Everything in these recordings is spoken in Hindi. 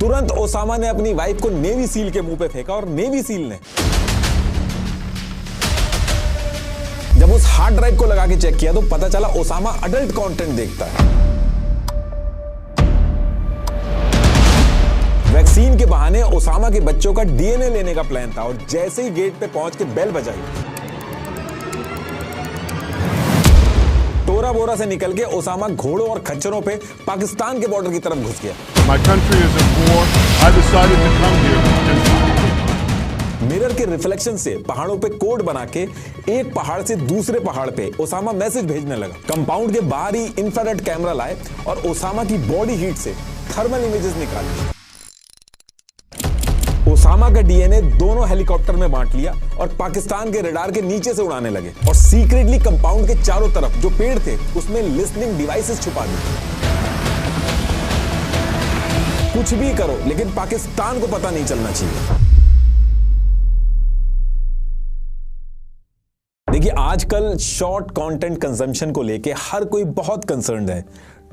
तुरंत ओसामा ने अपनी वाइफ को नेवी सील के मुंह पे फेंका और नेवी सील ने जब उस हार्ड ड्राइव को लगा के चेक किया तो पता चला ओसामा अडल्ट कंटेंट देखता है। वैक्सीन के बहाने ओसामा के बच्चों का डीएनए लेने का प्लान था और जैसे ही गेट पे पहुंच के बेल बजाई, टोरा बोरा से निकल के ओसामा घोड़ों और खच्चरों पे पाकिस्तान के बॉर्डर की तरफ घुस गया। My country is at war. I decided to come here. Mirror के रिफ्लेक्शन से पहाड़ों पे कोड बना के एक पहाड़ से दूसरे पहाड़ पे ओसामा मैसेज भेजने लगा। कंपाउंड के बाहर ही इंफ्रारेड कैमरा लाए और ओसामा की बॉडी हीट से थर्मल इमेजेस निकाले। ओसामा का डीएनए दोनों हेलीकॉप्टर में बांट लिया और पाकिस्तान के रडार के नीचे से उड़ाने लगे और सीक्रेटली कंपाउंड के चारों तरफ जो पेड़ थे उसमें लिसनिंग डिवाइसेस छुपा दी। कुछ भी करो लेकिन पाकिस्तान को पता नहीं चलना चाहिए। देखिए, आजकल शॉर्ट कंटेंट कंजम्पशन को लेके हर कोई बहुत कंसर्न्ड है।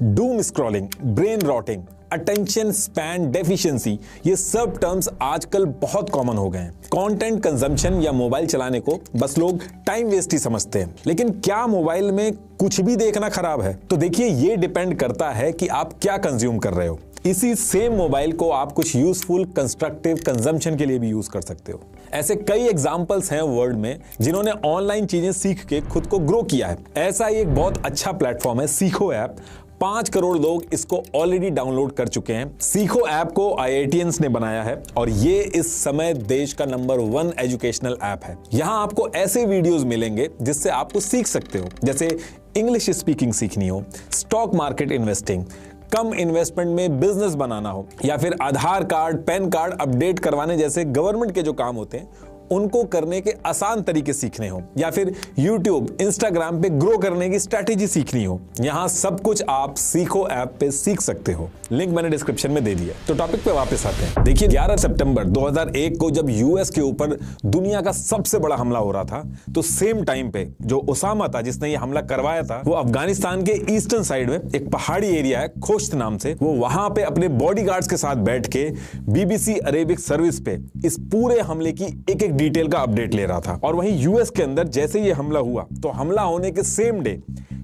Doom scrolling, brain rotting, attention span deficiency, ये सब टर्म्स आजकल बहुत कॉमन हो गए हैं। कंटेंट कंजम्पशन या मोबाइल चलाने को बस लोग टाइम वेस्ट ही समझते हैं, लेकिन क्या मोबाइल में कुछ भी देखना खराब है? तो देखिए, ये डिपेंड करता है कि आप क्या कंज्यूम कर रहे हो। इसी सेम मोबाइल को आप कुछ यूजफुल कंस्ट्रक्टिव कंजम्पशन के लिए भी यूज कर सकते हो। ऐसे कई एग्जांपल्स हैं वर्ल्ड में जिन्होंने ऑनलाइन चीजें सीख के खुद को ग्रो किया है। ऐसा ही एक बहुत अच्छा प्लेटफॉर्म है सीखो ऐप। 5 करोड़ लोग इसको ऑलरेडी डाउनलोड कर चुके हैं। सीखो ऐप को IITians ने बनाया है और ये इस समय देश का नंबर 1 एजुकेशनल ऐप है। यहाँ आपको ऐसे वीडियोस मिलेंगे जिससे आपको सीख सकते हो, जैसे इंग्लिश स्पीकिंग सीखनी हो, स्टॉक मार्केट इन्वेस्टिंग, कम इन्वेस्टमेंट में बिजनेस बनाना हो, या फिर आधार कार्ड, पैन कार्ड अपडेट करवाने जैसे गवर्नमेंट के जो काम होते हैं उनको करने के आसान तरीके सीखने हो, या फिर YouTube, Instagram पे ग्रो करने की स्ट्रैटेजी सीखनी हो। यहां सब कुछ आप सीखो ऐप पे सीख सकते हो। लिंक मैंने डिस्क्रिप्शन में दे दिया। तो टॉपिक पे वापस आते हैं। देखिए, 11 सितंबर 2001 को जब यूएस के ऊपर दुनिया का सबसे बड़ा हमला हो रहा था, तो सेम टाइम पे जो ओसामा था जिसने ये हमला करवाया था, वो अफगानिस्तान के ईस्टर्न साइड में एक पहाड़ी एरिया है खोश्त नाम से, वो वहां पे अपने बॉडीगार्ड्स के साथ बैठ के BBC अरेबिक सर्विस पे इस पूरे हमले की एक डिटेल का अपडेट ले रहा था। और वहीं यूएस के अंदर जैसे ये हमला हुआ तो हमला होने के same day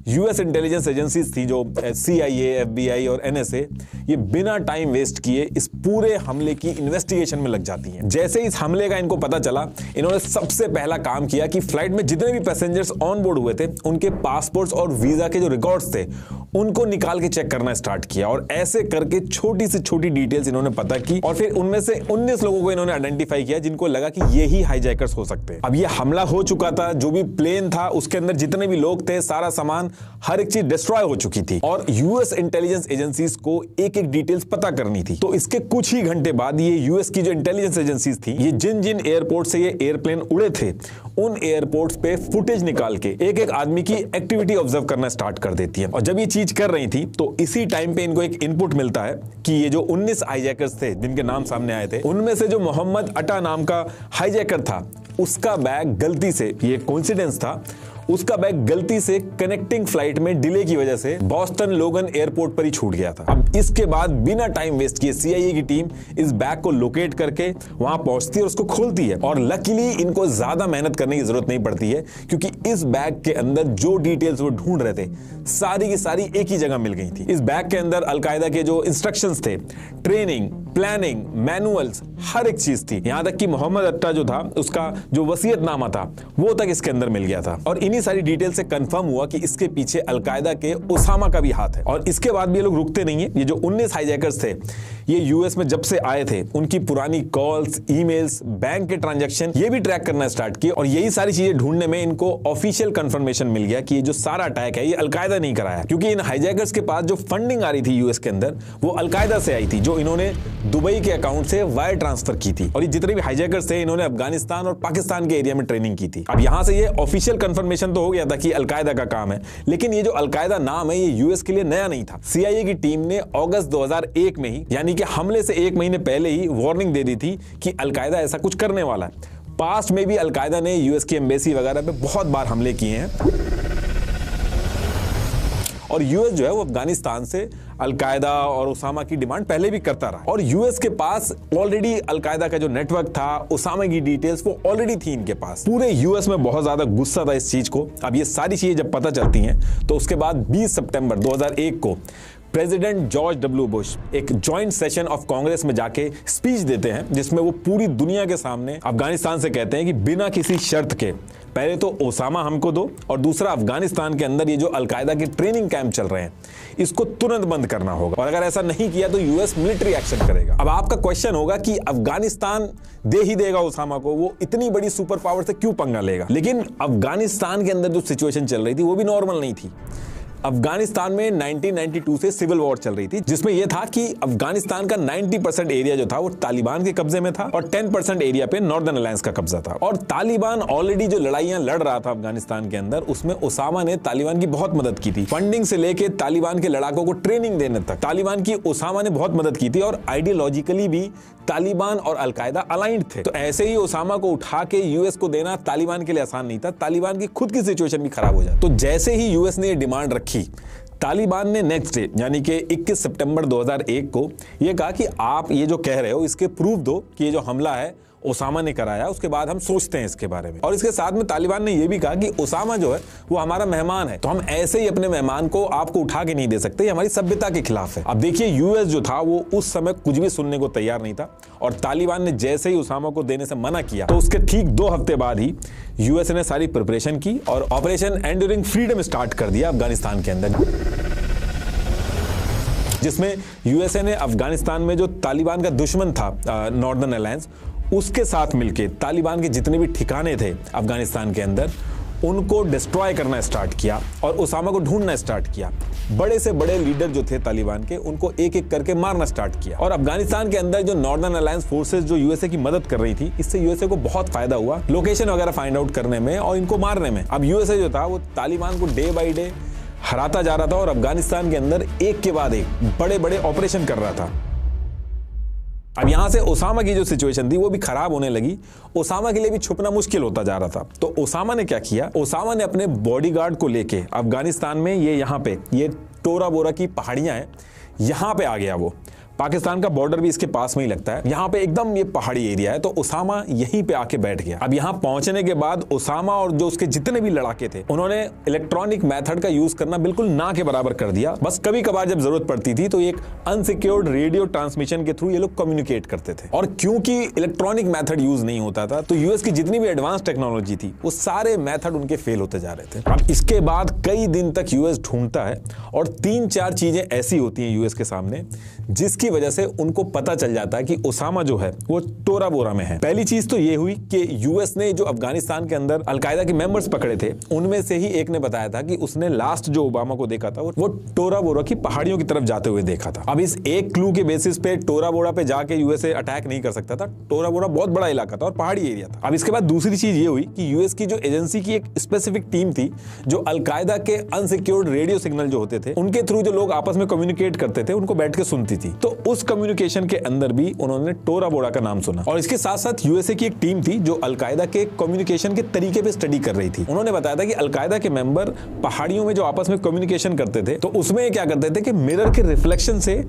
US intelligence agencies थी जो CIA, FBI और NSA, ये बिना टाइम वेस्ट किए इस पूरे हमले की इन्वेस्टिगेशन में लग जाती हैं। जैसे इस हमले का इनको पता चला, इन्होंने सबसे पहला काम किया कि फ्लाइट में जितने भी पैसेंजर्स ऑन बोर्ड हुए थे उनके पासपोर्ट्स और वीजा के जो रिकॉर्ड्स थे उनको निकाल के चेक करना स्टार्ट किया और ऐसे करके छोटी से छोटी डिटेल्स इन्होंने पता की और फिर उनमें से 19 लोगों को इन्होंने आइडेंटिफाई किया जिनको लगा कि ये ही हाईजैकर्स हो सकते हैं। अब ये हमला हो चुका था, जो भी प्लेन था उसके अंदर जितने भी लोग थे, सारा सामान, हर एक चीज डिस्ट्रॉय हो चुकी थी और यूएस इंटेलिजेंस एजेंसीज को एक एक डिटेल्स पता करनी थी। तो इसके कुछ ही घंटे बाद ये यूएस की जो इंटेलिजेंस एजेंसीज थी, ये जिन जिन एयरपोर्ट से ये एयरप्लेन उड़े थे उन एयरपोर्ट्स पे फुटेज निकाल के एक एक आदमी की एक्टिविटी ऑब्जर्व करना स्टार्ट कर देती है। और जब ये चीज कर रही थी तो इसी टाइम पे इनको एक इनपुट मिलता है कि ये जो 19 हाईजैकर्स थे जिनके नाम सामने आए थे, उनमें से जो मोहम्मद अटा नाम का हाईजैकर था उसका बैग गलती से, ये कोइंसिडेंस था, उसका बैग गलती से कनेक्टिंग फ्लाइट में डिले की वजह से बॉस्टन लोगन एयरपोर्ट पर ही छूट गया था। अब इसके बाद बिना टाइम वेस्ट किए CIA की टीम इस बैग को लोकेट करके वहां पहुंचती है और उसको खोलती है और लकीली इनको ज्यादा मेहनत करने की जरूरत नहीं पड़ती है क्योंकि इस बैग के अंदर जो डिटेल्स वो ढूंढ रहे थे सारी की सारी एक ही जगह मिल गई थी। इस बैग के अंदर अलकायदा के जो इंस्ट्रक्शंस थे, ट्रेनिंग, प्लानिंग, मैनुअल्स, हर एक चीज थी। यहां तक कि मोहम्मद अट्टा जो था उसका जो वसीयतनामा था वो तक इसके अंदर मिल गया था और इन्हीं सारी डिटेल से कंफर्म हुआ कि इसके पीछे अलकायदा के ओसामा का भी हाथ है। और इसके बाद भी ये लोग रुकते नहीं है। ये जो 19 हाईजैकर्स थे ये यूएस में जब से आए थे उनकी पुरानी कॉल्स, ईमेल्स, बैंक के ट्रांजैक्शन ये भी ट्रैक करना स्टार्ट किए और यही सारी चीजें ढूंढने में इनको ऑफिशियल कंफर्मेशन मिल गया कि ये जो सारा अटैक है ये अलकायदा नहीं कराया, क्योंकि इन हाईजैकर्स के पास जो फंडिंग आ रही थी यूएस के अंदर वो अलकायदा से आई थी, जो इन्होंने दुबई के अकाउंट से वायर ट्रांसफर की थी। और ये जितने भी हाईजैकर्स थे इन्होंने अफगानिस्तान और पाकिस्तान के एरिया में ट्रेनिंग की थी। अब यहां से ये ऑफिशियल कंफर्मेशन तो हो गया था कि अलकायदा का काम है, लेकिन ये जो अलकायदा नाम है ये यूएस के लिए नया नहीं था। CIA की टीम ने अगस्त 2001 में ही, यानी कि हमले से 1 महीने पहले ही वार्निंग दे दी थी कि अलकायदा ऐसा कुछ करने वाला है। पास्ट में भी अलकायदा ने यूएस की एम्बेसी वगैरह पे बहुत बार हमले किए हैं और यूएस जो है वो अफगानिस्तान से अलकायदा और ओसामा की डिमांड पहले भी करता रहा, और यूएस के पास ऑलरेडी अलकायदा का जो नेटवर्क था, ओसामा की डिटेल्स वो ऑलरेडी थी इनके पास। पूरे यूएस में बहुत ज्यादा गुस्सा था इस चीज को। अब ये सारी चीजें जब पता चलती हैं तो उसके बाद 20 सितंबर 2001 को प्रेसिडेंट जॉर्ज डब्ल्यू बुश एक जॉइंट सेशन ऑफ कांग्रेस में जाके स्पीच देते हैं, जिसमें वो पूरी दुनिया के सामने अफगानिस्तान से कहते हैं कि बिना किसी शर्त के पहले तो ओसामा हमको दो, और दूसरा अफगानिस्तान के अंदर ये जो अलकायदा के ट्रेनिंग कैंप चल रहे हैं इसको तुरंत बंद करना होगा, और अगर ऐसा नहीं किया तो यूएस मिलिट्री एक्शन करेगा। अब आपका क्वेश्चन होगा कि अफगानिस्तान दे ही देगा ओसामा को, वो इतनी बड़ी सुपर पावर से क्यों पंगा लेगा? लेकिन अफगानिस्तान के अंदर जो सिचुएशन चल रही थी वो भी नॉर्मल नहीं थी। अफगानिस्तान में 1992 से सिविल वॉर चल रही थी, जिसमें यह था कि अफगानिस्तान का 90% एरिया जो था वो तालिबान के कब्जे में था और 10% एरिया पे नॉर्दर्न अलायंस का कब्जा था। और तालिबान ऑलरेडी जो लड़ाइयां लड़ रहा था अफगानिस्तान के अंदर, उसमें ओसामा ने तालिबान की बहुत मदद की थी। फंडिंग से लेके तालिबान के लड़ाकों को ट्रेनिंग देने तक तालिबान की ओसामा ने बहुत मदद की थी, और आइडियोलॉजिकली भी तालिबान और अलकायदा अलाइंड थे। तो ऐसे ही ओसामा को उठा के यूएस को देना तालिबान के लिए आसान नहीं था, तालिबान की खुद की सिचुएशन भी खराब हो जाए। तो जैसे ही यूएस ने डिमांड रखी, तालिबान ने नेक्स्ट डे यानी कि 21 सितंबर 2001 को यह कहा कि आप ये जो कह रहे हो इसके प्रूफ दो कि ये जो हमला है ओसामा ने कराया, उसके बाद हम सोचते हैं इसके बारे में। और इसके साथ में तालिबान ने यह भी कहा कि ओसामा जो है वो हमारा मेहमान है, तो हम ऐसे ही अपने मेहमान को आपको उठा के नहीं दे सकते, ये हमारी सभ्यता के खिलाफ है। अब देखिए यूएस जो था वो उस समय कुछ भी सुनने को तैयार नहीं था, और तालिबान ने जैसे ही ओसामा को देने से मना किया तो उसके ठीक 2 हफ्ते बाद ही यूएस ने सारी प्रिपरेशन की और ऑपरेशन एंड्यूरिंग फ्रीडम स्टार्ट कर दिया अफगानिस्तान के अंदर, जिसमें यूएसए ने अफगानिस्तान में जो तालिबान का दुश्मन था नॉर्दर्न अलायंस, उसके साथ मिलके तालिबान के जितने भी ठिकाने थे अफगानिस्तान के अंदर उनको डिस्ट्रॉय करना स्टार्ट किया और ओसामा को ढूंढना स्टार्ट किया। बड़े से बड़े लीडर जो थे तालिबान के, उनको एक एक करके मारना स्टार्ट किया। और अफगानिस्तान के अंदर जो नॉर्दर्न अलायंस फोर्सेस जो यूएसए की मदद कर रही थी, इससे यूएसए को बहुत फायदा हुआ लोकेशन वगैरह फाइंड आउट करने में और इनको मारने में। अब यूएसए जो था वो तालिबान को डे बाई डे हराता जा रहा था और अफगानिस्तान के अंदर एक के बाद एक बड़े बड़े ऑपरेशन कर रहा था। अब यहां से ओसामा की जो सिचुएशन थी वो भी खराब होने लगी, ओसामा के लिए भी छुपना मुश्किल होता जा रहा था। तो ओसामा ने क्या किया, ओसामा ने अपने बॉडीगार्ड को लेके अफगानिस्तान में ये यहाँ पे ये टोरा बोरा की पहाड़ियां हैं, यहां पे आ गया। वो पाकिस्तान का बॉर्डर भी इसके पास में ही लगता है, यहाँ पे एकदम ये पहाड़ी एरिया है। तो ओसामा यहीं पे आके बैठ गया। अब यहाँ पहुंचने के बाद ओसामा और जो उसके जितने भी लड़ाके थे उन्होंने इलेक्ट्रॉनिक मेथड का यूज करना बिल्कुल ना के बराबर कर दिया। बस कभी कभार जब जरूरत पड़ती थी तो एक अनसिक्योर्ड रेडियो ट्रांसमिशन के थ्रू ये लोग कम्युनिकेट करते थे। और क्योंकि इलेक्ट्रॉनिक मेथड यूज नहीं होता था तो यूएस की जितनी भी एडवांस टेक्नोलॉजी थी वो सारे मेथड उनके फेल होते जा रहे थे। अब इसके बाद कई दिन तक यूएस ढूंढता है और 3-4 चीजें ऐसी होती हैं यूएस के सामने जिसकी वजह से उनको पता चल जाता है कि ओसामा जो है वो टोरा बोरा में है। पहली चीज तो ये हुई कि यूएस ने जो अफगानिस्तान के अंदर अलकायदा के मेंबर्स पकड़े थे उनमें से ही एक ने बताया था कि उसने लास्ट जो ओबामा को देखा था वो टोरा बोरा की पहाड़ियों की तरफ जाते हुए देखा था। अब इस एक क्लू के बेसिस पे टोरा बोरा पे जाके यूएसए अटैक नहीं कर सकता था, टोरा बोरा बहुत बड़ा इलाका था और पहाड़ी एरिया था। अब इसके बाद दूसरी चीज ये हुई कि यूएस की जो एजेंसी की एक स्पेसिफिक टीम थी जो अलकायदा के अनसिक्योर्ड रेडियो सिग्नल जो होते थे उनके थ्रू जो लोग आपस में कम्युनिकेट करते थे उनको बैठ के सुनती थी। तो उस कम्युनिकेशन के अंदर भी उन्होंने टोरा बोरा का नाम सुना। और इसके साथ साथ यूएसए की एक टीम थी जो अलकायदा के कम्युनिकेशन के तरीके पे स्टडी कर रही थी। उन्होंने बताया था कि अलकायदा के मेंबर पहाड़ियों में जो आपस में कम्युनिकेशन करते थे तो उसमें क्या करते थे कि मिरर के रिफ्लेक्शन से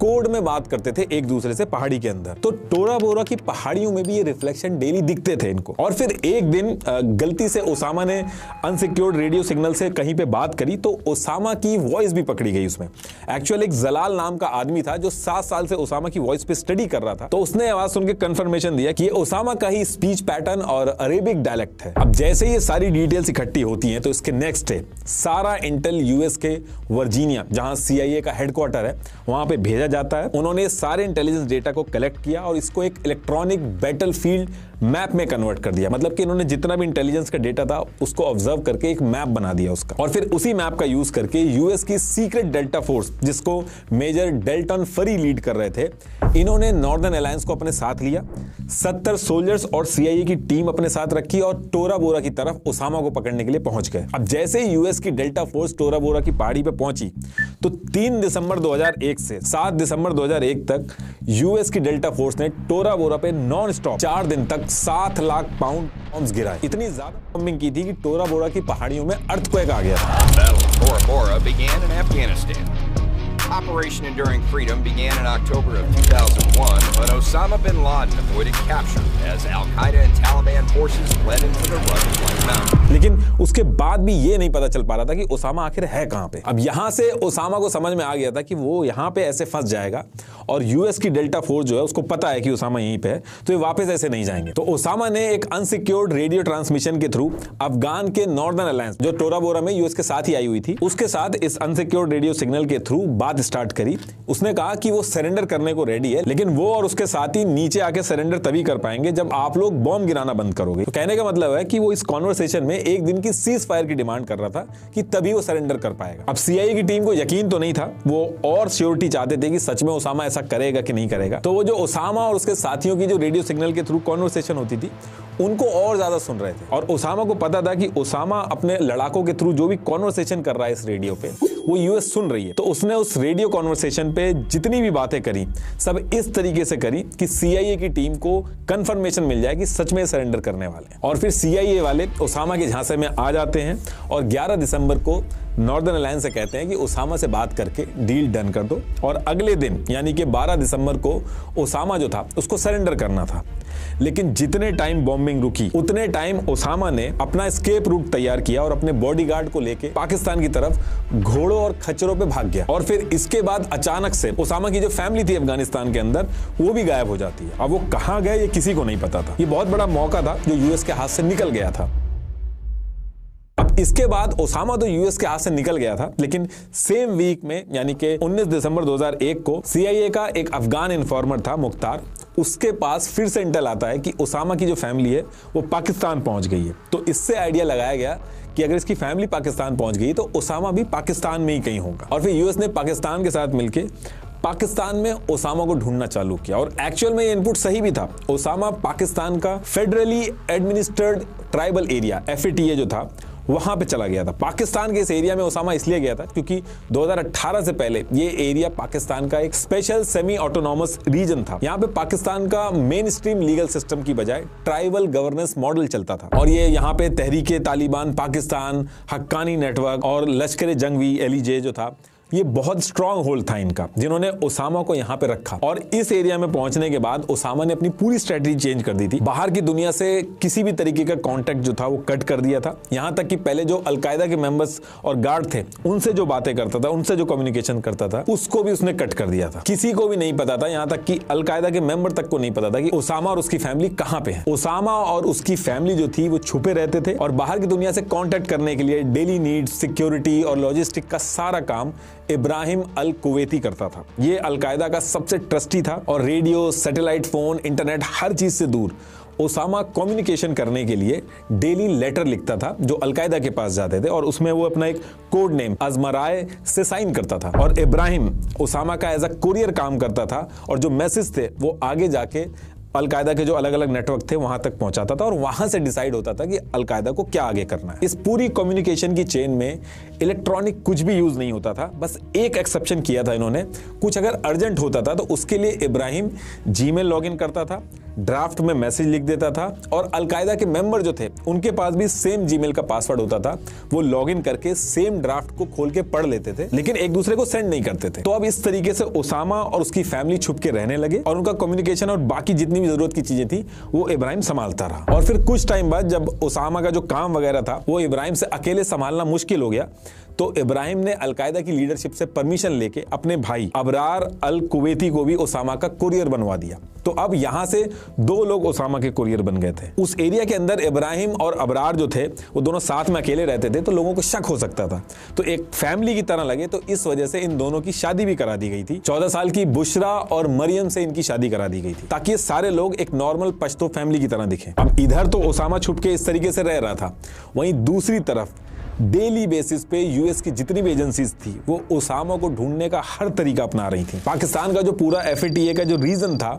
कोड में बात करते थे एक दूसरे से पहाड़ी के अंदर। तो टोरा बोरा की पहाड़ियों में भी ये रिफ्लेक्शन डेली दिखते थे इनको। और फिर एक दिन गलती से ओसामा ने अनसिक्योर्ड रेडियो सिग्नल से कहीं पे बात करी तो ओसामा की वॉइस भी पकड़ी गई उसमें। एक्चुअली एक जलाल नाम का आदमी था जो 7 साल से ओसामा की वॉइस पे स्टडी कर रहा था। तो उसने आवाज सुन के कंफर्मेशन दिया कि ये ओसामा का ही स्पीच पैटर्न और अरेबिक डायलेक्ट है। अब जैसे ही ये सारी डिटेल्स इकट्ठी होती हैं तो इसके नेक्स्ट डे सारा इंटेल यूएस के वर्जीनिया जहां सीआईए का हेडक्वार्टर है वहां पे भेजा जाता है। उन्होंने सारे इंटेलिजेंस डेटा को कलेक्ट किया और इसको एक इलेक्ट्रॉनिक बैटलफील्ड मैप में कन्वर्ट कर दिया। मतलब कि इन्होंने जितना भी इंटेलिजेंस का डेटा था उसको ऑब्जर्व करके एक मैप बना दिया उसका। और फिर उसी मैप का यूज करके यूएस की सीक्रेट डेल्टा फोर्स जिसको मेजर डेल्टन फरी लीड कर रहे थे, इन्होंने नॉर्दर्न अलायंस को अपने साथ लिया, 70 सोल्जर्स और सीआईए की टीम अपने साथ रखी और टोरा बोरा की तरफ ओसामा को पकड़ने के लिए पहुंच गए। अब जैसे ही यूएस की डेल्टा फोर्स टोरा बोरा की पहाड़ी पे पहुंची तो 3 दिसंबर 2001 से 7 दिसंबर 2001 तक यूएस की डेल्टा फोर्स ने टोरा बोरा पे नॉन स्टॉप 4 दिन तक 7 लाख पाउंड बॉम्ब्स गिराए। इतनी ज्यादा बॉम्बिंग की थी कि टोरा बोरा की पहाड़ियों में अर्थक्वेक आ गया था। Battle of Tora Bora began in Afghanistan. Operation Enduring Freedom began in October of 2001, but Osama bin Laden avoided capture as Al-Qaeda and Taliban forces fled into the rugged White Mountains. लेकिन उसके बाद भी ये नहीं पता चल पा रहा था कि ओसामा आखिर है कहां पे। अब यहां से ओसामा को समझ में आ गया था कि वो यहां पे ऐसे फंस जाएगा और यूएस की डेल्टा फोर्स जो है उसको पता है कि ओसामा यहीं पे है, तो ये वापस ऐसे नहीं जाएंगे। तो ओसामा ने एक अनसिक्योर्ड रेडियो ट्रांसमिशन के थ्रू अफगान के नॉर्दर्न अलायंस जो टोरा बोरा में यूएस के साथ ही आई हुई थी, उसके साथ इस अनसिक्योर्ड रेडियो सिग्नल के थ्रू बात स्टार्ट करी। उसने कहा कि वो सरेंडर करने को रेडी है, लेकिन वो और उसके साथी नीचे आके सरेंडर तभी कर पाएंगे जब आप लोग बॉम्ब गिराना बंद करोगे। तो कहने का मतलब है कि वो इस कॉन्वर्सेशन में एक दिन की सीज फायर की डिमांड कर रहा था कि तभी वो सरेंडर कर पाएगा। अब सीआईए की टीम को यकीन तो नहीं था, वो और श्योरिटी चाहते थे कि सच में ओसामा ऐसा करेगा कि नहीं करेगा। तो वो जो ओसामा और उसके साथियों की जो रेडियो सिग्नल के थ्रू कॉन्वर्सेशन होती थी उनको और ज्यादा सुन रहे थे, और ओसामा को पता था कि ओसामा अपने लड़ाकों के थ्रू जो भी कॉन्वर्सेशन कर रहा है इस रेडियो पे वो यूएस सुन रही है। तो उसने उस रेडियो कॉन्वर्सेशन पे जितनी भी बातें करी सब इस तरीके से करी कि सीआईए की टीम को कंफर्मेशन मिल जाए कि सच में सरेंडर करने वाले हैं। और फिर सीआईए वाले ओसामा के झांसे में आ जाते हैं और 11 दिसंबर को नॉर्दर्न अलायंस से कहते हैं कि ओसामा से बात करके डील डन कर दो, और अगले दिन यानी कि 12 दिसंबर को ओसामा जो था उसको सरेंडर करना था। लेकिन जितने टाइम बॉम्बिंग रुकी उतने टाइम ओसामा ने अपना एस्केप रूट तैयार किया और अपने बॉडीगार्ड को लेके पाकिस्तान की तरफ घोड़ों और खच्चरों पे भाग गया। और फिर इसके बाद अचानक से ओसामा की जो फैमिली थी अफगानिस्तान के अंदर वो भी गायब हो जाती है। अब वो कहां गए ये किसी को नहीं पता था। ये बहुत बड़ा मौका था जो यूएस के हाथ से निकल गया था। इसके बाद ओसामा तो यूएस के हाथ से निकल गया था, लेकिन सेम वीक में यानी कि 19 दिसंबर 2001 को सीआईए का एक अफगान इन्फॉर्मर था मुख्तार, उसके पास फिर से इंटेल आता है कि ओसामा की जो फैमिली है वो पाकिस्तान पहुंच गई है। तो इससे आइडिया लगाया गया कि अगर इसकी फैमिली पाकिस्तान पहुंच गई तो ओसामा भी पाकिस्तान में ही कहीं होगा। और फिर यूएस ने पाकिस्तान के साथ मिलकर पाकिस्तान में ओसामा को ढूंढना चालू किया, और एक्चुअल में ये इनपुट सही भी था। ओसामा पाकिस्तान का federally administered tribal area FATA जो था वहां पे चला गया था। पाकिस्तान के इस एरिया में ओसामा इसलिए गया था क्योंकि 2018 से पहले ये एरिया पाकिस्तान का एक स्पेशल सेमी ऑटोनॉमस रीजन था। यहाँ पे पाकिस्तान का मेन स्ट्रीम लीगल सिस्टम की बजाय ट्राइबल गवर्नेंस मॉडल चलता था, और ये यहाँ पे तहरीके तालिबान पाकिस्तान, हक्कानी नेटवर्क और लश्कर जंगवी LEJ जो था ये बहुत स्ट्रांग होल्ड था इनका, जिन्होंने ओसामा को यहां पे रखा। और इस एरिया में पहुंचने के बाद ओसामा ने अपनी पूरी स्ट्रेटजी चेंज कर दी थी। बाहर की दुनिया से किसी भी तरीके का कांटेक्ट जो था वो कट कर दिया था। यहां तक कि पहले जो अलकायदा के मेंबर्स और गार्ड थे उनसे जो बातें करता था, उनसे जो कम्युनिकेशन करता था, उसको भी उसने कट कर दिया था। किसी को भी नहीं पता था, यहां तक कि अलकायदा के मेंबर तक को नहीं पता था कि ओसामा और उसकी फैमिली कहां पे है। ओसामा और उसकी फैमिली जो थी वो छुपे रहते थे और बाहर की दुनिया से कांटेक्ट करने के लिए डेली नीड्स, सिक्योरिटी और लॉजिस्टिक का सारा काम इब्राहिम अल कुवैती करता था। ये अलकायदा का सबसे ट्रस्टी था और रेडियो, सैटेलाइट फोन, इंटरनेट हर चीज से दूर ओसामा कम्युनिकेशन करने के लिए डेली लेटर लिखता था जो अलकायदा के पास जाते थे, और उसमें वो अपना एक कोड नेम अजमराए से साइन करता था। और इब्राहिम ओसामा का एज अ कुरियर काम करता था, और जो मैसेज थे वो आगे जाके अलकायदा के जो अलग अलग नेटवर्क थे वहां तक पहुंचाता था, और वहां से डिसाइड होता था कि अलकायदा को क्या आगे करना है। इस पूरी कम्युनिकेशन की चेन में इलेक्ट्रॉनिक कुछ भी यूज नहीं होता था। बस एक एक्सेप्शन किया था इन्होंने, कुछ अगर अर्जेंट होता था तो उसके लिए इब्राहिम जीमेल लॉगिन करता था, ड्राफ्ट में मैसेज लिख देता था, और अलकायदा के मेंबर जो थे उनके पास भी सेम जीमेल का पासवर्ड होता था। वो लॉगिन करके सेम ड्राफ्ट को खोल के पढ़ लेते थे, लेकिन एक दूसरे को सेंड नहीं करते थे। तो अब इस तरीके से ओसामा और उसकी फैमिली छुप के रहने लगे, और उनका कम्युनिकेशन और बाकी जितनी भी जरूरत की चीजें थी वो इब्राहिम संभालता रहा। और फिर कुछ टाइम बाद जब ओसामा का जो काम वगैरह था वो इब्राहिम से अकेले संभालना मुश्किल हो गया, तो इब्राहिम ने अलकायदा की लीडरशिप से परमिशन लेके अपने भाई अबरार अल कुवैती को भी ओसामा का कुरियर बनवा दिया। तो अब यहां से 2 लोग ओसामा के कुरियर बन गए थे। उस एरिया के अंदर इब्राहिम और अबरार जो थे वो दोनों साथ में अकेले रहते थे, तो लोगों को शक हो सकता था, तो एक फैमिली की तरह लगे। तो इस वजह से इन दोनों की शादी भी करा दी गई थी। 14 साल की बुशरा और मरियम से इनकी शादी करा दी गई थी, ताकि ये सारे लोग एक नॉर्मल पश्तो फैमिली की तरह दिखें। अब इधर तो ओसामा छुप के इस तरीके से रह रहा था, वहीं दूसरी तरफ डेली बेसिस पे यूएस की जितनी भी एजेंसीज थी वो ओसामा को ढूंढने का हर तरीका अपना रही थी। पाकिस्तान का जो पूरा FATA का जो रीजन था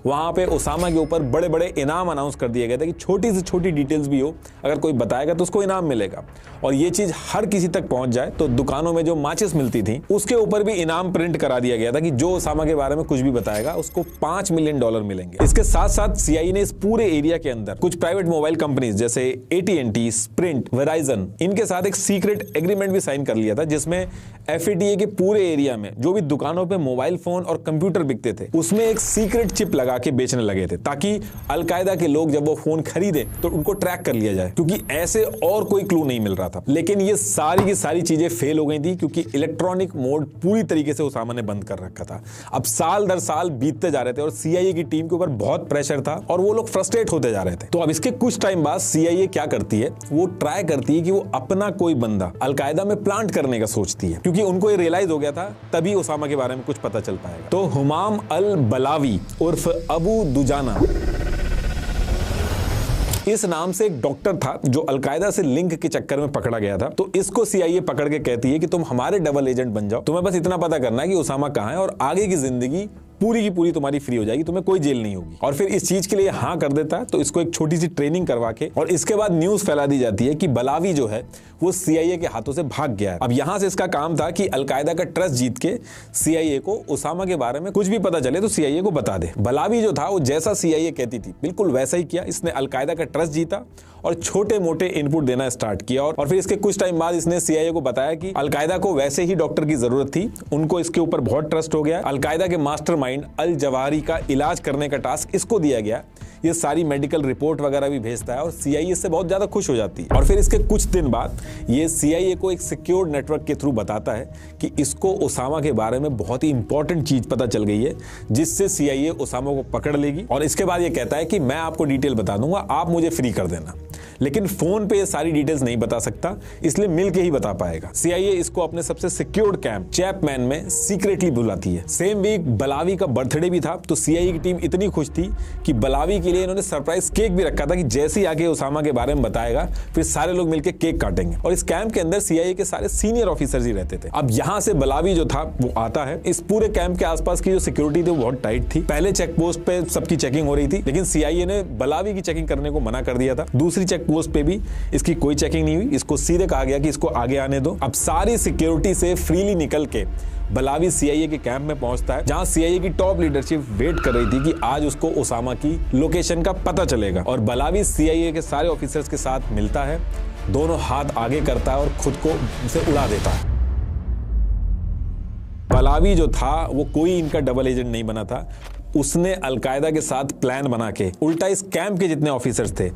वहां पे ओसामा के ऊपर बड़े बड़े इनाम अनाउंस कर दिए गए थे कि छोटी से छोटी डिटेल्स भी हो, अगर कोई बताएगा तो उसको इनाम मिलेगा। और ये चीज हर किसी तक पहुंच जाए, तो दुकानों में जो माचिस मिलती थी उसके ऊपर भी इनाम प्रिंट करा दिया गया था कि जो ओसामा के बारे में कुछ भी बताएगा उसको $5 मिलियन मिलेंगे। इसके साथ साथ CIA ने इस पूरे एरिया के अंदर कुछ प्राइवेट मोबाइल कंपनीज जैसे AT&T, स्प्रिंट, वेराइजन, इनके साथ एक सीक्रेट एग्रीमेंट भी साइन कर लिया था, जिसमें FATA के पूरे एरिया में जो भी दुकानों पे मोबाइल फोन और कंप्यूटर बिकते थे उसमें एक सीक्रेट चिप लगा के बेचने लगे थे, ताकि अलकायदा के लोग जब वो फोन खरीदे तो उनको ट्रैक कर लिया जाए, क्योंकि ऐसे और कोई क्लू नहीं मिल रहा था। लेकिन ये सारी की सारी चीजें फेल हो गई थी, क्योंकि इलेक्ट्रॉनिक मोड पूरी तरीके से ओसामा ने बंद कर रखा था। अब साल दर साल बीतते जा रहे थे और CIA की टीम के ऊपर बहुत प्रेशर था और वो लोग फ्रस्ट्रेट होते जा रहे थे। तो अब इसके कुछ टाइम बाद CIA क्या करती है, वो ट्राई करती है कि वो अपना कोई बंदा अलकायदा में प्लांट करने का सोचती है, क्योंकि उनको ये रियलाइज हो गया था तभी ओसामा के बारे में कुछ पता चल पाएगा। तो हुमाम अल बलावी उर्फ अबू दुजाना, इस नाम से एक डॉक्टर था जो अलकायदा से लिंक के चक्कर में पकड़ा गया था। तो इसको CIA पकड़ के कहती है कि तुम हमारे डबल एजेंट बन जाओ, तुम्हें बस इतना पता करना है कि ओसामा कहां है और आगे की जिंदगी पूरी की पूरी तुम्हारी फ्री हो जाएगी, तुम्हें कोई जेल नहीं होगी। और फिर इस चीज के लिए हाँ कर देता है। तो इसको एक छोटी सी ट्रेनिंग करवा के और इसके बाद न्यूज फैला दी जाती है कि बलावी जो है वो CIA के हाथों से भाग गया है। अब यहां से इसका काम था कि अलकायदा का ट्रस्ट जीत के CIA को ओसामा के बारे में कुछ भी पता चले तो CIA को बता दे। बलावी जो था वो जैसा CIA कहती थी बिल्कुल वैसा ही किया। इसने अलकायदा का ट्रस्ट जीता और छोटे मोटे इनपुट देना स्टार्ट किया। और फिर इसके कुछ टाइम बाद इसने CIA को बताया कि अलकायदा को वैसे ही डॉक्टर की जरूरत थी, उनको इसके ऊपर बहुत ट्रस्ट हो गया। अलकायदा के मास्टरमाइंड अल जवाहरी का इलाज करने का टास्क इसको दिया गया। ये सारी मेडिकल रिपोर्ट वगैरह भी भेजता है और CIA इससे बहुत ज्यादा खुश हो जाती है। और फिर इसके कुछ दिन बाद ये CIA को एक सिक्योर्ड नेटवर्क के थ्रू बताता है कि इसको ओसामा के बारे में बहुत ही इंपॉर्टेंट चीज पता चल गई है, जिससे CIA ओसामा को पकड़ लेगी। और इसके बाद ये कहता है कि मैं आपको डिटेल बता दूंगा, आप मुझे फ्री कर देना। लेकिन फोन पे ये सारी डिटेल्स नहीं बता सकता, इसलिए मिल के ही बता पाएगा। CIA इसको अपने सबसे सिक्योर्ड कैंप चैपमैन में सीक्रेटली बुलाती है। सेम वीक बलावी का बर्थडे भी था, तो CIA की टीम इतनी खुश थी कि बलावी के लिए इन्होंने सरप्राइज केक भी रखा था कि जैसे ही आके ओसामा के बारे में बताएगा फिर सारे लोग मिलकर केक काटेंगे। और इस कैंप के अंदर CIA के सारे सीनियर ऑफिसर्स ही रहते थे। अब यहां से बलावी जो था वो आता है। इस पूरे कैंप के आसपास की जो सिक्योरिटी थी वो बहुत टाइट थी। पहले चेक पोस्ट पे सबकी चेकिंग हो रही थी, लेकिन CIA ने बलावी की चेकिंग करने को मना कर दिया था। दूसरी चेक पोस्ट पे भी इसकी कोई चेकिंग नहीं हुई, इसको सीधे कहा गया कि इसको आगे आने दो। अब सारी सिक्योरिटी से फ्रीली निकल के बलावी CIA के कैंप में पहुंचता है, जहां CIA की टॉप लीडरशिप वेट कर रही थी कि आज उसको ओसामा की लोकेशन का पता चलेगा। और बलावी CIA के सारे ऑफिसर्स के साथ मिलता है, दोनों हाथ आगे करता है और खुद को उसे उड़ा देता है। बलावी जो था वो कोई इनका डबल एजेंट नहीं बना था, उसने अलकायदा के साथ प्लान बना के उल्टा इस कैंप के जितने ऑफिसर्स थे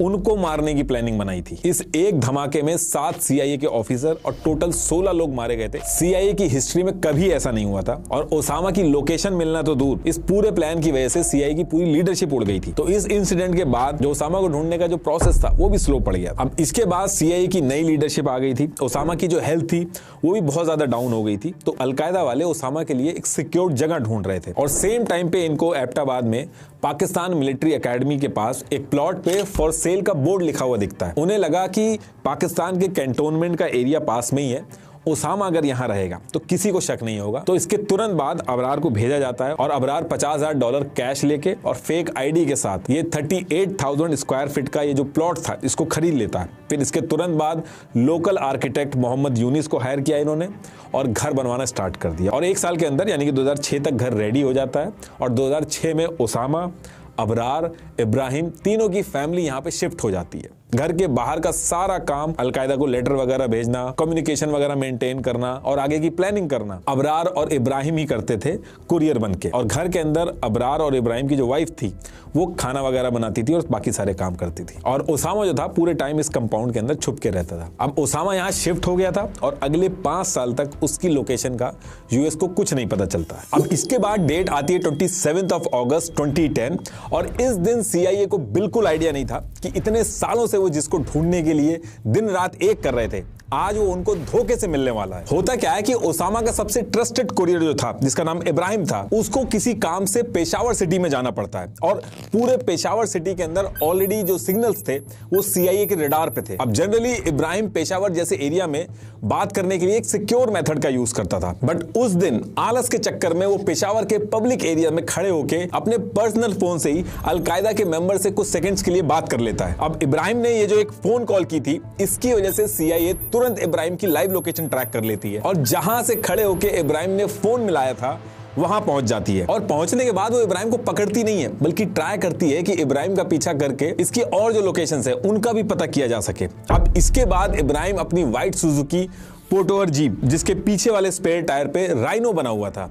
उनको मारने की प्लानिंग बनाई थी। इस एक धमाके में 7 CIA के ऑफिसर और टोटल 16 लोग मारे गए थे। CIA की हिस्ट्री में कभी ऐसा नहीं हुआ था। और ओसामा की लोकेशन मिलना तो दूर, इस पूरे प्लान की वजह से CIA की पूरी लीडरशिप उड़ गई थी। तो इस इंसिडेंट के बाद जो ओसामा को ढूंढने का जो प्रोसेस था वो भी स्लो पड़ गया। अब इसके बाद CIA की नई लीडरशिप आ गई थी। ओसामा की जो हेल्थ थी वो भी बहुत ज्यादा डाउन हो गई थी। तो अलकायदा वाले ओसामा के लिए एक सिक्योर्ड जगह ढूंढ रहे थे। और सेम टाइम पे इनको एबटाबाद में पाकिस्तान मिलिट्री एकेडमी के पास एक प्लॉट पे फॉर सेल का बोर्ड लिखा हुआ दिखता है। उन्हें लगा कि पाकिस्तान के कैंटोनमेंट का एरिया पास में ही है, ओसामा अगर यहां रहेगा तो किसी को शक नहीं होगा। तो इसके तुरंत बाद अबरार को भेजा जाता है और अबरार $50,000 कैश लेके और फेक ID के साथ ये 38,000 स्क्वायर फीट का ये जो प्लॉट था इसको खरीद लेता है। फिर इसके तुरंत बाद लोकल आर्किटेक्ट मोहम्मद यूनिस को हायर किया इन्होंने और घर बनवाना स्टार्ट कर दिया। और 1 साल के अंदर यानी कि 2006 तक घर रेडी हो जाता है। और 2006 में ओसामा, अबरार, इब्राहिम तीनों की फैमिली यहाँ पे शिफ्ट हो जाती है। घर के बाहर का सारा काम, अलकायदा को लेटर वगैरह भेजना, कम्युनिकेशन वगैरह मेंटेन करना और आगे की प्लानिंग करना अबरार और इब्राहिम ही करते थे कुरियर बनके। और घर के अंदर अबरार और इब्राहिम की जो वाइफ थी वो खाना वगैरह बनाती थी और बाकी सारे काम करती थी। और ओसामा जो था पूरे टाइम इस कंपाउंड के अंदर छुप के रहता था। अब ओसामा यहाँ शिफ्ट हो गया था और अगले 5 साल तक उसकी लोकेशन का US को कुछ नहीं पता चलता। अब इसके बाद डेट आती है 27 अगस्त 2010 और इस दिन CIA को बिल्कुल आइडिया नहीं था कि इतने सालों से वो जिसको ढूंढने के लिए दिन रात एक कर रहे थे आज वो उनको धोखे से मिलने वाला है। होता क्या है कि ओसामा का सबसे ट्रस्टेड कुरियर जो था, जिसका नाम इब्राहिम था, उसको किसी काम से पेशावर सिटी में जाना पड़ता है और पूरे पेशावर सिटी के अंदर ऑलरेडी जो सिग्नल्स थे वो CIA के रडार पे थे। अब जनरली इब्राहिम पेशावर जैसे एरिया में बात करने के लिए एक सिक्योर मेथड का यूज करता था, बट उस दिन आलस के चक्कर में वो पेशावर के पब्लिक एरिया में खड़े होकर अपने पर्सनल फोन से ही अलकायदा के मेंबर से कुछ सेकंड्स के लिए बात कर लेता है। अब इब्राहिम ने ये जो एक फोन कॉल की थी, इसकी वजह से CIA तुरंत इब्राहिम की लाइव लोकेशन ट्रैक कर लेती है और जहां से खड़े होकर इब्राहिम ने फोन मिलाया था वहां पहुंच जाती है। और पहुंचने के बाद वो इब्राहिम को पकड़ती नहीं है, बल्कि ट्राई करती है कि इब्राहिम का पीछा करके इसकी और जो लोकेशंस है उनका भी पता किया जा सके। अब इसके बाद इब्राहिम अपनी व्हाइट सुजुकी पोटोवर जीप, जिसके पीछे वाले स्पेयर टायर पे राइनो बना हुआ था,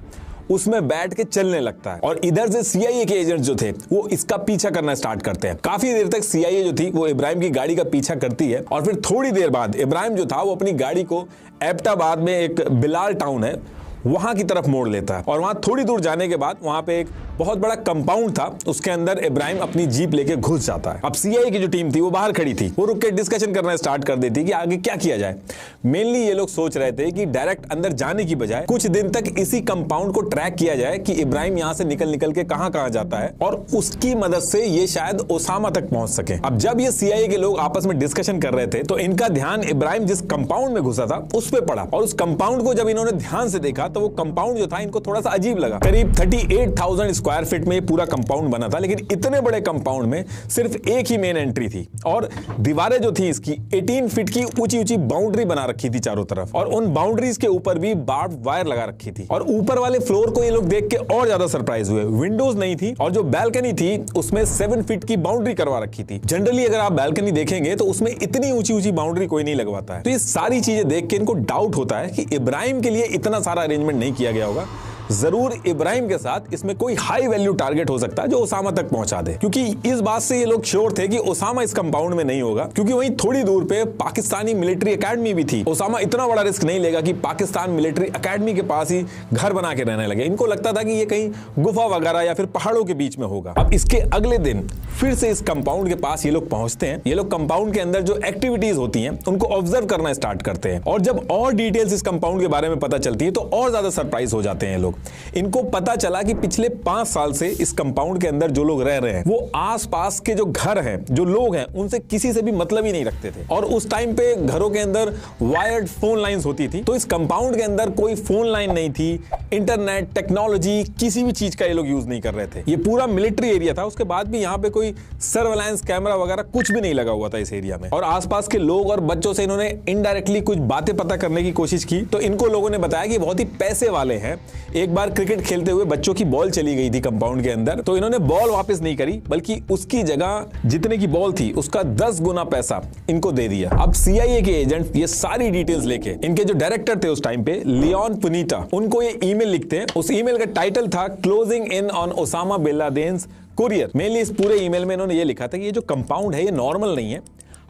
उसमें बैठ के चलने लगता है और इधर से CIA के एजेंट जो थे वो इसका पीछा करना स्टार्ट करते हैं। काफी देर तक CIA जो थी वो इब्राहिम की गाड़ी का पीछा करती है और फिर थोड़ी देर बाद इब्राहिम जो था वो अपनी गाड़ी को एबटाबाद में एक बिलाल टाउन है वहां की तरफ मोड़ लेता है और वहां थोड़ी दूर जाने के बाद वहां पे एक बहुत बड़ा कंपाउंड था, उसके अंदर इब्राहिम अपनी जीप लेके घुस जाता है। अब CIA की जो टीम थी वो बाहर खड़ी थी, वो रुक के डिस्कशन करना स्टार्ट कर देती कि आगे क्या किया जाए। मेनली ये लोग सोच रहे थे कि डायरेक्ट अंदर जाने की बजाय कुछ दिन तक इसी कंपाउंड को ट्रैक किया जाए कि इब्राहिम यहां से निकल के कहां जाता है और उसकी मदद से ये शायद ओसामा तक पहुंच सके। अब जब ये CIA के लोग आपस में डिस्कशन कर रहे थे तो इनका ध्यान इब्राहिम जिस कंपाउंड में घुसा था उस पर पड़ा और उस कंपाउंड को जब इन्होंने ध्यान से देखा तो वो कंपाउंड जो था इनको थोड़ा सा अजीब लगा। करीब 38,000 स्क्वायर फीट में ये पूरा कंपाउंड बना था, लेकिन इतने बड़े कंपाउंड में सिर्फ एक ही मेन एंट्री थी और दीवारें जो थी इसकी 18 फीट की ऊंची बाउंड्री बना रखी थी चारों तरफ और उन बाउंड्रीज के ऊपर भी बार्ब वायर लगा रखी थी। और ऊपर वाले फ्लोर को ये लोग देख के और ज्यादा सरप्राइज हुए, विंडोज नहीं थी और जो बैल्कनी थी उसमें 7 फीट की बाउंड्री करवा रखी थी। जनरली अगर आप बैल्कनी देखेंगे तो उसमें इतनी ऊंची बाउंड्री कोई नहीं लगवाता है। तो ये सारी चीजें देख के इनको डाउट होता है कि इब्राहिम के लिए इतना सारा अरेंजमेंट नहीं किया गया होगा, जरूर इब्राहिम के साथ इसमें कोई हाई वैल्यू टारगेट हो सकता है जो ओसामा तक पहुंचा दे। क्योंकि इस बात से ये लोग श्योर थे कि ओसामा इस कंपाउंड में नहीं होगा, क्योंकि वहीं थोड़ी दूर पे पाकिस्तानी मिलिट्री एकेडमी भी थी। ओसामा इतना बड़ा रिस्क नहीं लेगा कि पाकिस्तान मिलिट्री एकेडमी के पास ही घर बना के रहने लगे। इनको लगता था कि ये कहीं गुफा वगैरह या फिर पहाड़ों के बीच में होगा। अब इसके अगले दिन फिर से इस कंपाउंड के पास ये लोग पहुंचते हैं। ये लोग कंपाउंड के अंदर जो एक्टिविटीज होती हैं उनको ऑब्जर्व करना स्टार्ट करते हैं और जब और डिटेल्स इस कंपाउंड के बारे में पता चलती है तो और ज्यादा सरप्राइज हो जाते हैं लोग। इनको पता चला कि पिछले 5 साल से इस कंपाउंड के अंदर जो लोग रह रहे हैं वो आसपास के जो घर हैं, जो लोग हैं, उनसे किसी से भी मतलब ही नहीं रखते थे और उस टाइम पे घरों के अंदर वायर्ड फोन लाइंस होती थी। तो इस कंपाउंड के अंदर कोई फोन लाइन नहीं थी, इंटरनेट टेक्नोलॉजी किसी भी चीज का ये लोग यूज नहीं कर रहे थे। ये पूरा मिलिट्री एरिया था, उसके बाद भी यहाँ पे कोई सर्वेलांस कैमरा वगैरह कुछ भी नहीं लगा हुआ था इस एरिया में। और आसपास के लोग और बच्चों से इन्होंने इनडायरेक्टली कुछ बातें पता करने की कोशिश की तो इनको लोगों ने बताया कि बहुत ही पैसे वाले हैं। एक बार क्रिकेट खेलते हुए बच्चों की बॉल चली गई थी कंपाउंड के अंदर, तो इन्होंने बॉल वापस नहीं करी बल्कि उसकी जगह जितने की बॉल थी उसका 10 गुना पैसा इनको दे दिया। अब CIA के एजेंट ये सारी डिटेल्स लेके इनके जो डायरेक्टर थे उस टाइम पे लियोन पुनीटा, उनको ये ईमेल लिखते हैं। उस ईमेल का टाइटल था closing in on Osama bin Laden's courier. Mainly इस पूरे ईमेल में इन्होंने ये लिखा था कि ये जो कंपाउंड है ये नॉर्मल नहीं है,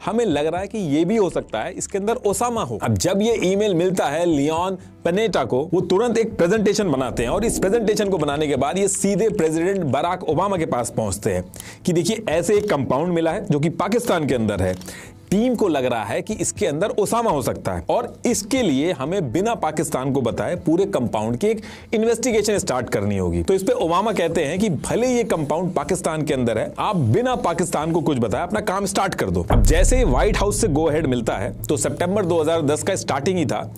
हमें लग रहा है कि ये भी हो सकता है इसके अंदर ओसामा हो। अब जब ये ईमेल मिलता है लियोन पनेटा को, वो तुरंत एक प्रेजेंटेशन बनाते हैं और इस प्रेजेंटेशन को बनाने के बाद ये सीधे प्रेसिडेंट बराक ओबामा के पास पहुंचते हैं कि देखिए ऐसे एक कंपाउंड मिला है जो कि पाकिस्तान के अंदर है, टीम को लग रहा है कि इसके अंदर ओसामा हो सकता है और इसके लिए हमें बिना पाकिस्तान को बताए पूरे कंपाउंड की एक इन्वेस्टिगेशन स्टार्ट करनी होगी। तो इस पे ओबामा कहते हैं कि भले ये कंपाउंड पाकिस्तान के अंदर है, आप बिना पाकिस्तान को कुछ बताए अपना काम स्टार्ट कर दो। अब जैसे ही व्हाइट हाउस से गो अहेड मिलता है तो सितंबर 2010 का स्टार्टिंग ही था,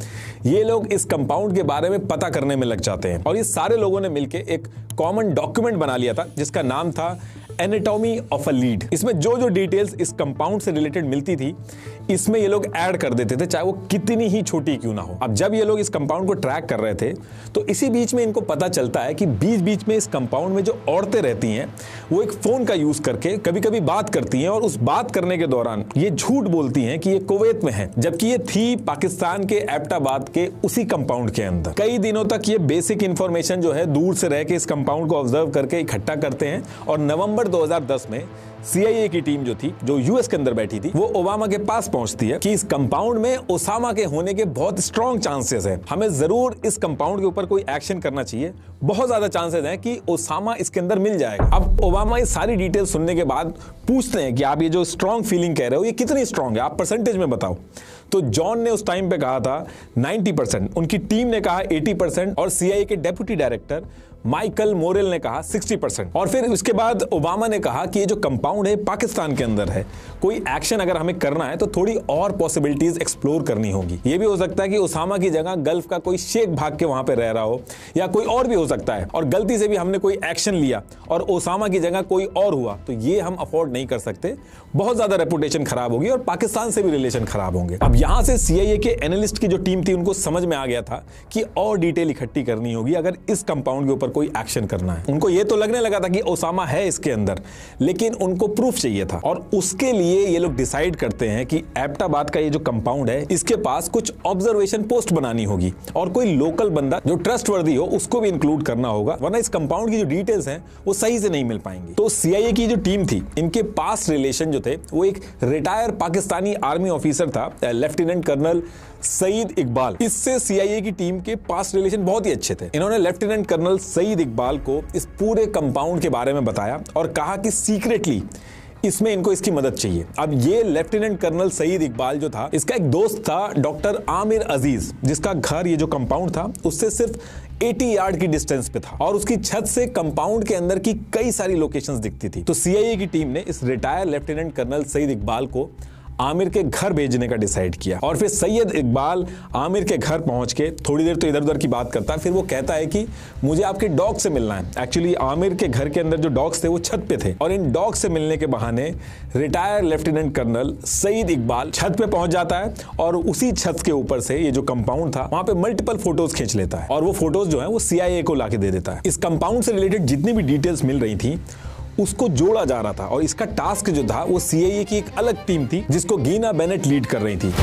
ये लोग इस कंपाउंड के बारे में पता करने में लग जाते हैं और ये सारे लोगों ने मिलकर एक कॉमन डॉक्यूमेंट बना लिया था जिसका नाम था एनाटॉमी ऑफ अ लीड। इसमें जो जो डिटेल्स इस कंपाउंड से रिलेटेड मिलती थी इसमें ये लोग ऐड कर देते थे, चाहे वो कितनी ही छोटी क्यों ना हो। अब जब ये लोग इस कंपाउंड को ट्रैक कर रहे थे तो इसी बीच में इनको पता चलता है कि बीच बीच में इस कंपाउंड में जो औरतें रहती हैं वो एक फोन का यूज करके कभी कभी बात करती हैं और उस बात करने के दौरान ये झूठ बोलती हैं कि ये कुवैत में है, जबकि ये थी पाकिस्तान के एबटाबाद के उसी कंपाउंड के अंदर। कई दिनों तक ये बेसिक इंफॉर्मेशन जो है दूर से रह के इस कंपाउंड को ऑब्जर्व करके इकट्ठा करते हैं और नवंबर 2010 में CIA की टीम जो थी, जो US के अंदर बैठी थी, वो ओबामा के पास पहुंचती है कि इस कंपाउंड में ओसामा के होने के बहुत स्ट्रॉन्ग चांसेस है, हमें जरूर इस कंपाउंड के ऊपर कोई एक्शन करना चाहिए, बहुत ज्यादा चांसेस हैं कि ओसामा इसके अंदर मिल जाएगा। अब ओबामा ये सारी डिटेल सुनने के बाद पूछते हैं कि आप ये जो स्ट्रॉन्ग फीलिंग कह रहे हो ये कितनी स्ट्रॉन्ग है, आप परसेंटेज में बताओ। तो जॉन ने उस टाइम पे कहा था 90%, उनकी टीम ने कहा 80% और CIA के डेप्यूटी डायरेक्टर माइकल मोरेल ने कहा 60%। और फिर उसके बाद ओबामा ने कहा कि ये जो कंपाउंड है पाकिस्तान के अंदर है, कोई एक्शन अगर हमें करना है तो थोड़ी और पॉसिबिलिटीज एक्सप्लोर करनी होगी। ये भी हो सकता है कि ओसामा की जगह गल्फ का कोई शेख भाग के वहां पे रह रहा हो, या कोई और भी हो सकता है, और गलती से भी हमने कोई एक्शन लिया और ओसामा की जगह कोई और हुआ तो ये हम अफोर्ड नहीं कर सकते, बहुत ज्यादा रेपुटेशन खराब होगी और पाकिस्तान से भी रिलेशन खराब होंगे। अब यहां से CIA के एनालिस्ट की जो टीम थी उनको समझ में आ गया था कि और डिटेल इकट्ठी करनी होगी अगर इस कंपाउंड के ऊपर कोई एक्शन करना है। उनको ये तो लगने लगा था कि ओसामा है इसके अंदर, लेकिन उनको प्रूफ चाहिए था, और उसके लिए ये लोग डिसाइड करते हैं कि एबटाबाद का ये जो कंपाउंड है इसके पास कुछ ऑब्जर्वेशन पोस्ट बनानी होगी और कोई लोकल बंदा जो ट्रस्टवर्दी हो उसको भी इंक्लूड करना होगा, वरना इस कंपाउंड की जो डिटेल्स हैं वो सही से नहीं मिल पाएंगी। तो CIA की जो टीम थी, इनके पास रिलेशन जो थे वो एक रिटायर पाकिस्तानी आर्मी ऑफिसर था, लेफ्टिनेंट कर्नल सईद इकबाल। इससे CIA की टीम के पास रिलेशन बहुत ही अच्छे थे। इन्होंने लेफ्टिनेंट कर्नल सईद इकबाल को इस पूरे कंपाउंड के बारे में बताया और कहा कि सीक्रेटली इसमें इनको इसकी मदद चाहिए। अब ये लेफ्टिनेंट कर्नल सईद इकबाल जो था, इसका एक दोस्त था डॉक्टर आमिर अजीज, जिसका घर ये जो कंपाउंड था उससे सिर्फ 80 यार्ड की डिस्टेंस पे था और उसकी छत से कंपाउंड के अंदर की कई सारी लोकेशंस दिखती थी। तो CIA की टीम ने इस retire lieutenant colonel Saeed Iqbal को आमिर के घर भेजने का डिसाइड किया। और फिर सैयद इकबाल आमिर के घर पहुंच के थोड़ी देर तो इधर उधर की बात करता है, फिर वो कहता है कि मुझे आपके डॉग से मिलना है। एक्चुअली आमिर के घर के अंदर जो डॉग्स थे वो छत पे थे, और इन डॉग से मिलने के बहाने retire lieutenant colonel Saeed Iqbal छत पे पहुंच जाता है और उसी छत के ऊपर से ये जो कंपाउंड था वहां पे मल्टीपल फोटोज खींच लेता है, और वो फोटोज जो है वो CIA को लाके दे देता है। इस कंपाउंड से रिलेटेड जितनी भी डिटेल्स मिल रही थी उसको जोड़ा जा रहा था, और इसका टास्क जो था वो CIA की एक अलग टीम थी जिसको गीना बेनेट लीड कर रही थी।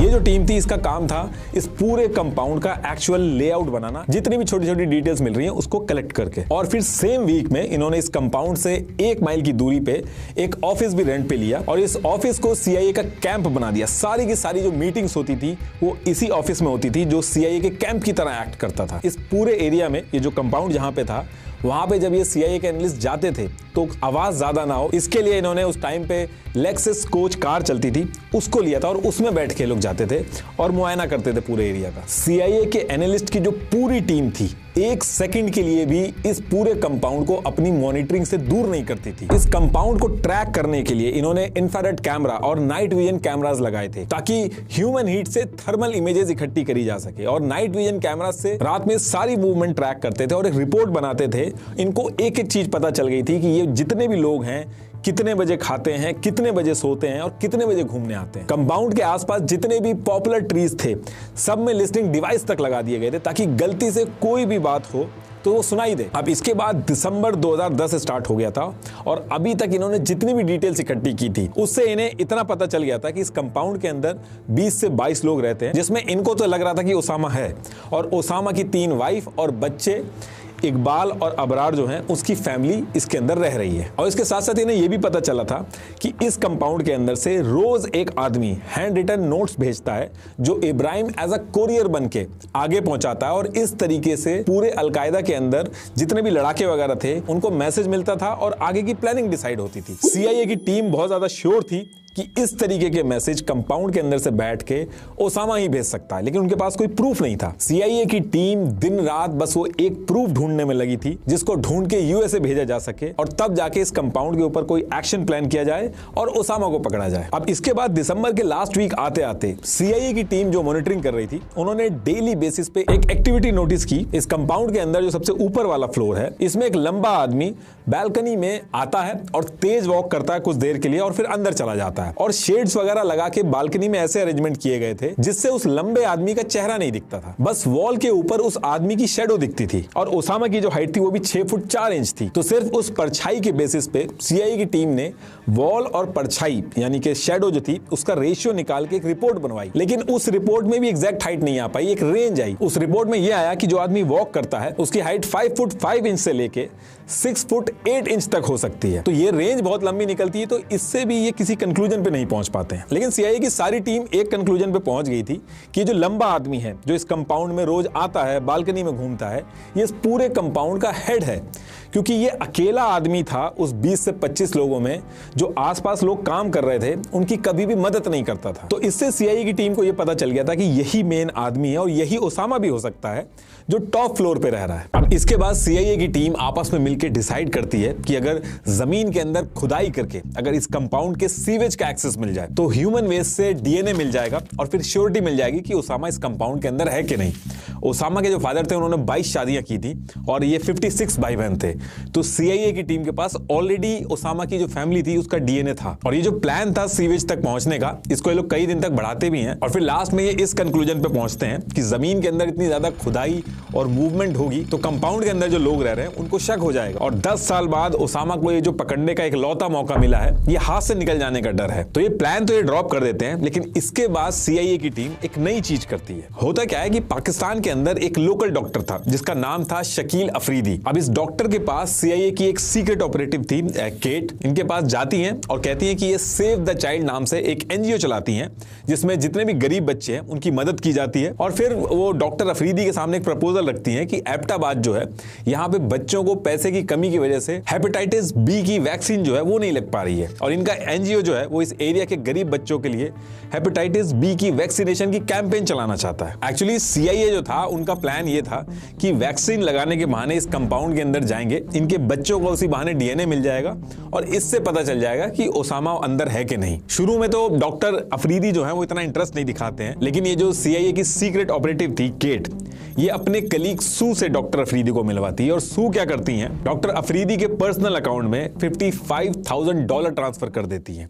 ये जो टीम थी इसका काम था इस पूरे कंपाउंड का एक्चुअल लेआउट बनाना, जितनी भी छोटी छोटी डिटेल्स मिल रही हैं उसको कलेक्ट करके। और फिर सेम वीक में इन्होंने इस कंपाउंड से 1 माइल की दूरी पे एक ऑफिस भी रेंट पे लिया और इस ऑफिस को CIA का कैंप बना दिया। सारी की सारी जो मीटिंग्स होती थी वो इसी ऑफिस में होती थी जो CIA के कैंप की तरह एक्ट करता था। इस पूरे एरिया में ये जो कंपाउंड जहां पे था वहां पे जब ये CIA के एनालिस्ट जाते थे तो आवाज ज्यादा ना हो इसके लिए इन्होंने उस टाइम पे लेक्सस कोच कार चलती थी उसको लिया था, और उसमें बैठ के लोग जाते थे और मुआयना करते थे पूरे एरिया का। CIA के एनालिस्ट की जो पूरी टीम थी 1 सेकंड के लिए भी इस पूरे कंपाउंड को अपनी मॉनिटरिंग से दूर नहीं करती थी। इस कंपाउंड को ट्रैक करने के लिए इन्होंने इंफ्रारेड कैमरा और नाइट विजन कैमरास लगाए थे ताकि ह्यूमन हीट से थर्मल इमेजेस इकट्ठी करी जा सके, और नाइट विजन कैमरा से रात में सारी मूवमेंट ट्रैक करते थे और एक रिपोर्ट बनाते थे। इनको एक एक चीज पता चल गई थी कि ये जितने भी लोग हैं कितने बजे खाते हैं, कितने बजे सोते हैं और कितने बजे घूमने आते हैं। कंपाउंड के आसपास जितने भी पॉपुलर ट्रीज थे सब में लिस्निंग डिवाइस तक लगा दिए गए थे ताकि गलती से कोई भी बात हो तो वो सुनाई दे। अब इसके बाद दिसंबर 2010 स्टार्ट हो गया था और अभी तक इन्होंने जितनी भी डिटेल्स इकट्ठी की थी उससे इन्हें इतना पता चल गया था कि इस कंपाउंड के अंदर 20 से 22 लोग रहते हैं, जिसमें इनको तो लग रहा था कि ओसामा है, और ओसामा की 3 वाइफ और बच्चे इकबाल और अबरार जो हैं उसकी फैमिली इसके अंदर रह रही है। और इसके साथ साथ इन्हें यह भी पता चला था कि इस कंपाउंड के अंदर से रोज एक आदमी हैंड रिटन नोट्स भेजता है जो इब्राहिम एज अ कोरियर बन के आगे पहुंचाता है, और इस तरीके से पूरे अलकायदा के अंदर जितने भी लड़ाके वगैरह थे उनको मैसेज मिलता था और आगे की प्लानिंग डिसाइड होती थी। CIA की टीम बहुत ज्यादा श्योर थी कि इस तरीके के मैसेज कंपाउंड के अंदर से बैठ के ओसामा ही भेज सकता है, लेकिन उनके पास कोई प्रूफ नहीं था। CIA की टीम दिन रात बस वो एक प्रूफ ढूंढने में लगी थी जिसको ढूंढ के USA भेजा जा सके और तब जाके इस कंपाउंड के ऊपर कोई एक्शन प्लान किया जाए और ओसामा को पकड़ा जाए। अब इसके बाद दिसंबर के लास्ट वीक आते आते CIA की टीम जो मॉनिटरिंग कर रही थी उन्होंने डेली बेसिस पे एक एक्टिविटी नोटिस की। इस कंपाउंड के अंदर जो सबसे ऊपर वाला फ्लोर है इसमें एक लंबा आदमी बैल्कनी में आता है और तेज वॉक करता है कुछ देर के लिए और फिर अंदर चला जाता है। है और शेड्स वगैरह लगा के बालकनी में ऐसे अरेंजमेंट किए गए थे जिससे उस लंबे आदमी का चेहरा नहीं दिखता था, बस वॉल के ऊपर उस आदमी की शेडो दिखती थी। और ओसामा की जो हाइट थी वो भी 6 फुट 4 इंच थी। तो सिर्फ उस परछाई के बेसिस पे सीआईए की टीम ने वॉल और परछाई यानी कि शेडो जो थी उसका रेशियो निकाल के एक रिपोर्ट बनवाई, लेकिन उस रिपोर्ट में भी एग्जैक्ट हाइट नहीं आ पाई, एक रेंज आई। उस रिपोर्ट में यह आया कि जो आदमी वॉक करता है उसकी हाइट 5 फुट 5 इंच से लेके 6 फुट 8 इंच तक हो सकती है। तो ये रेंज बहुत लंबी निकलती है, तो इससे भी ये किसी कंक्लूजन पे नहीं पहुंच पाते हैं। लेकिन सीआईए की सारी टीम एक कंक्लूजन पे पहुंच गई थी कि जो लंबा आदमी है जो इस कंपाउंड में रोज आता है, बालकनी में घूमता है, ये इस पूरे कंपाउंड का हेड है, क्योंकि ये अकेला आदमी था उस 20 से 25 लोगों में जो आसपास लोग काम कर रहे थे उनकी कभी भी मदद नहीं करता था। तो इससे सीआईए की टीम को यह पता चल गया था कि यही मेन आदमी है और यही ओसामा भी हो सकता है जो टॉप फ्लोर पे रह रहा है। अब इसके बाद सीआईए की टीम आपस में मिलकर डिसाइड करती है कि अगर जमीन के अंदर खुदाई करके अगर इस कंपाउंड के सीवेज का एक्सेस मिल जाए तो ह्यूमन वेस्ट से डीएनए मिल जाएगा और फिर श्योरिटी मिल जाएगी कि ओसामा इस कंपाउंड के अंदर है कि नहीं। ओसामा के जो फादर थे उन्होंने 22 शादियां की थी और ये 56 भाई बहन थे। तो सीआईए की टीम के पास ऑलरेडी ओसामा की जो फैमिली थी उसका डीएनए था और ये जो प्लान था सीवेज तक पहुंचने का, इसको ये लोग कई दिन तक बढ़ाते भी हैं और फिर लास्ट में ये इस कंक्लूजन पे पहुंचते हैं कि जमीन के अंदर इतनी ज्यादा खुदाई और मूवमेंट होगी तो कंपाउंड के अंदर जो लोग रह रहे हैं उनको शक हो जाएगा। और 10 साल बाद ओसामा को ये जो पकड़ने का एक लौता मौका मिला है, ये हाथ से निकल जाने का डर है। तो ये प्लान तो ये ड्रॉप कर देते हैं, लेकिन इसके बाद सीआईए की टीम एक नई चीज करती है। होता क्या है कि पाकिस्तान के अंदर एक लोकल डॉक्टर था जिसका नाम था शकील अफरीदी। अब इस डॉक्टर के पास सीआईए की एक सीक्रेट ऑपरेटिव थी केट, इनके पास जाती हैं और कहती हैं कि ये सेव द चाइल्ड नाम से एक एनजीओ चलाती हैं जिसमें जितने भी गरीब बच्चे हैं उनकी मदद की जाती है। और फिर वो डॉक्टर अफरीदी के सामने एक प्रपोजल रखती हैं कि एबटाबाद जो है यहाँ पे बच्चों को पैसे की कमी की वजह से हेपेटाइटिस बी की वैक्सीन जो है वो नहीं लग पा रही है और इनका एनजीओ जो है वो इस एरिया के गरीब बच्चों के लिए हेपेटाइटिस बी की वैक्सीनेशन की कैंपेन चलाना चाहता है। एक्चुअली सीआईए जो था उनका प्लान ये था कि वैक्सीन लगाने के बहाने इस कंपाउंड के अंदर जाएंगे, इनके बच्चों को उसी बहाने डीएनए मिल जाएगा और इससे पता चल जाएगा कि ओसामा अंदर है कि नहीं। शुरू में तो डॉक्टर अफरीदी जो है वो इतना इंटरेस्ट नहीं दिखाते हैं, लेकिन ये जो सीआईए की सीक्रेट ऑपरेटिव थी केट, ये अपने कलीग सू से डॉक्टर अफरीदी को मिलवाती है और सू क्या करती हैं, डॉक्टर अफरीदी के पर्सनल अकाउंट में $55,000 ट्रांसफर कर देती हैं।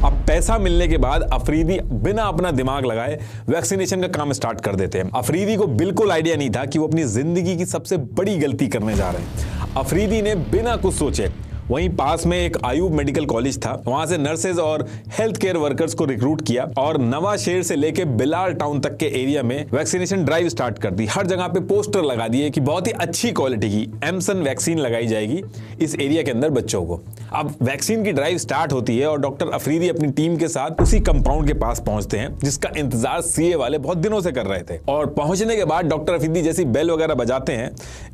अब पैसा मिलने के बाद अफरीदी बिना अपना दिमाग लगाए वैक्सीनेशन का काम स्टार्ट कर देते हैं। अफरीदी को बिल्कुल आइडिया नहीं था कि वो अपनी जिंदगी की सबसे बड़ी गलती करने जा रहे हैं। अफरीदी ने बिना कुछ सोचे वहीं पास में एक आयूब मेडिकल कॉलेज था, वहां से नर्सेज और हेल्थ केयर वर्कर्स को रिक्रूट किया और नवा शहर से लेके बिलाल टाउन तक के एरिया में वैक्सीनेशन ड्राइव स्टार्ट कर दी। हर जगह पे पोस्टर लगा दिए कि बहुत ही अच्छी क्वालिटी की एमसन वैक्सीन लगाई जाएगी इस एरिया के अंदर बच्चों को। अब वैक्सीन की ड्राइव स्टार्ट होती है और डॉक्टर अफरीदी अपनी टीम के साथ उसी कंपाउंड के पास पहुंचते हैं जिसका इंतजार सीए वाले बहुत दिनों से कर रहे थे। और पहुंचने के बाद डॉक्टर अफरीदी जैसी बेल वगैरह बजाते हैं,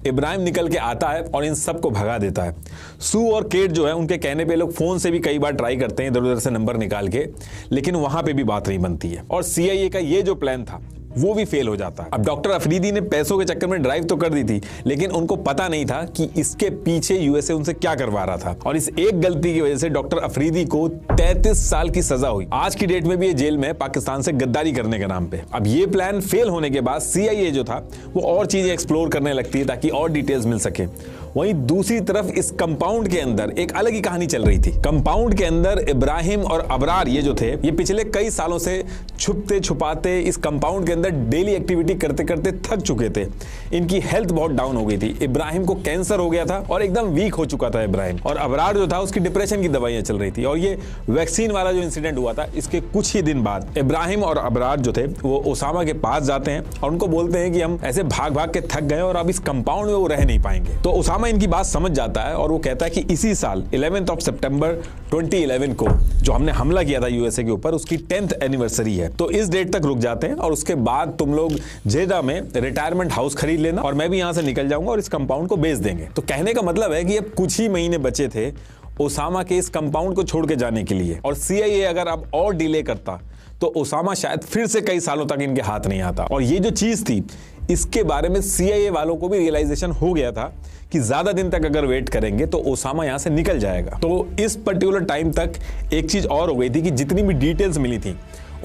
इब्राहिम निकल के आता है और इन सबको भगा देता है। सू और केट जो है उनके कहने पे लोग फोन से भी कई बार ट्राई करते हैं इधर उधर से नंबर निकाल के, लेकिन वहां पे भी बात नहीं बनती है और सीआईए का ये जो प्लान था वो भी फेल हो जाता है। अब डॉक्टर अफरीदी ने पैसों के चक्कर में ड्राइव तो कर दी थी, लेकिन उनको पता नहीं था कि इसके पीछे यूएसए उनसे क्या करवा रहा था और इस एक गलती की वजह से डॉक्टर अफरीदी को 33 साल की सजा हुई। आज की डेट में भी ये जेल में पाकिस्तान से गद्दारी करने के नाम पे। अब ये प्लान फेल होने के बाद सीआईए जो था वो और चीजें एक्सप्लोर करने लगती है ताकि और डिटेल्स मिल सके। वहीं दूसरी तरफ इस कंपाउंड के अंदर एक अलग ही कहानी चल रही थी। कंपाउंड के अंदर इब्राहिम और अबरार ये जो थे ये पिछले कई सालों से छुपते छुपाते इस कंपाउंड के अंदर डेली एक्टिविटी करते करते थक चुके थे। इनकी हेल्थ बहुत डाउन हो गई थी। इब्राहिम को कैंसर हो गया था और एकदम वीक हो चुका था इब्राहिम, और अबरार जो था उसकी डिप्रेशन की दवाइयां चल रही थी। और ये वैक्सीन वाला जो इंसिडेंट हुआ था इसके कुछ ही दिन बाद इब्राहिम और अबरार जो थे वो ओसामा के पास जाते हैं और उनको बोलते हैं कि हम ऐसे भाग भाग के थक गए और अब इस कंपाउंड में वो रह नहीं पाएंगे। तो ओसामा इनकी बात समझ जाता है और वो कहता है कि इसी साल 11 सितंबर 2011 को जो हमने हमला किया था यूएसए के ऊपर उसकी 10th एनिवर्सरी है, तो इस डेट तक रुक जाते हैं और उसके बाद तुम लोग जेदा में रिटायरमेंट हाउस खरीद लेना और मैं भी यहां से निकल जाऊंगा और इस कंपाउंड को बेच देंगे। तो कहने का मतलब है कि अब कुछ ही महीने बचे थे ओसामा के इस कंपाउंड को छोड़ के जाने के लिए, और सीआईए अगर अब और डिले करता तो ओसामा शायद फिर से कई सालों तक इनके हाथ नहीं आता। और ये जो चीज थी इसके बारे में सीआईए वालों को भी रियलाइजेशन हो गया था कि ज्यादा दिन तक अगर वेट करेंगे तो ओसामा यहां से निकल जाएगा। तो इस पर्टिकुलर टाइम तक एक चीज और हो गई थी कि जितनी भी डिटेल्स मिली थी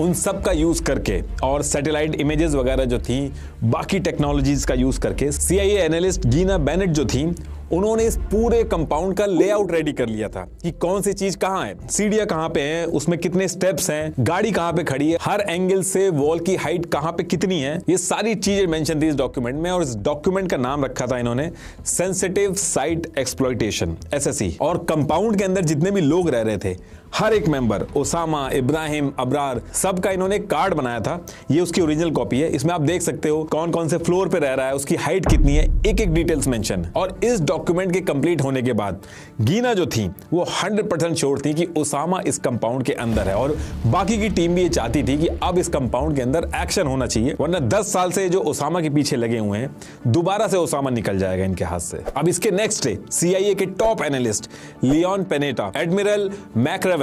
उन सब का यूज करके और सैटेलाइट इमेजेस वगैरह जो थी बाकी टेक्नोलॉजीज का यूज करके सीआईए एनालिस्ट गीना बेनेट जो थी उन्होंने इस पूरे कंपाउंड का लेआउट रेडी कर लिया था कि कौन सी चीज कहां है, सीढ़ियां कहां पे हैं, उसमें कितने स्टेप्स हैं, गाड़ी कहां पे खड़ी है, हर एंगल से वॉल की हाइट कहां पे कितनी है, ये सारी चीजें मेंशन थी इस डॉक्यूमेंट में। और इस डॉक्यूमेंट का नाम रखा था इन्होंने सेंसिटिव साइट एक्सप्लॉयटेशन, SSE। और कंपाउंड के अंदर जितने भी लोग रह रहे थे, हर एक मेंबर, ओसामा, इब्राहिम, अबरार, सबका इन्होंने कार्ड बनाया था। ये उसकी ओरिजिनल कॉपी है। इसमें आप देख सकते हो कौन कौन से फ्लोर पे रह रहा है, उसकी हाइट कितनी है, एक एक डिटेल्स मेंशन है। और इस डॉक्यूमेंट के कंप्लीट होने के बाद गीना जो थी वो 100% श्योर थी कि ओसामा इस कंपाउंड के अंदर है। और बाकी की टीम भी ये चाहती थी कि अब इस कंपाउंड के अंदर एक्शन होना चाहिए, वरना 10 साल से जो ओसामा के पीछे लगे हुए हैं, दोबारा से ओसामा निकल जाएगा इनके हाथ से। अब इसके नेक्स्ट डे CIA के top analyst Leon Panetta, admiral McRaven,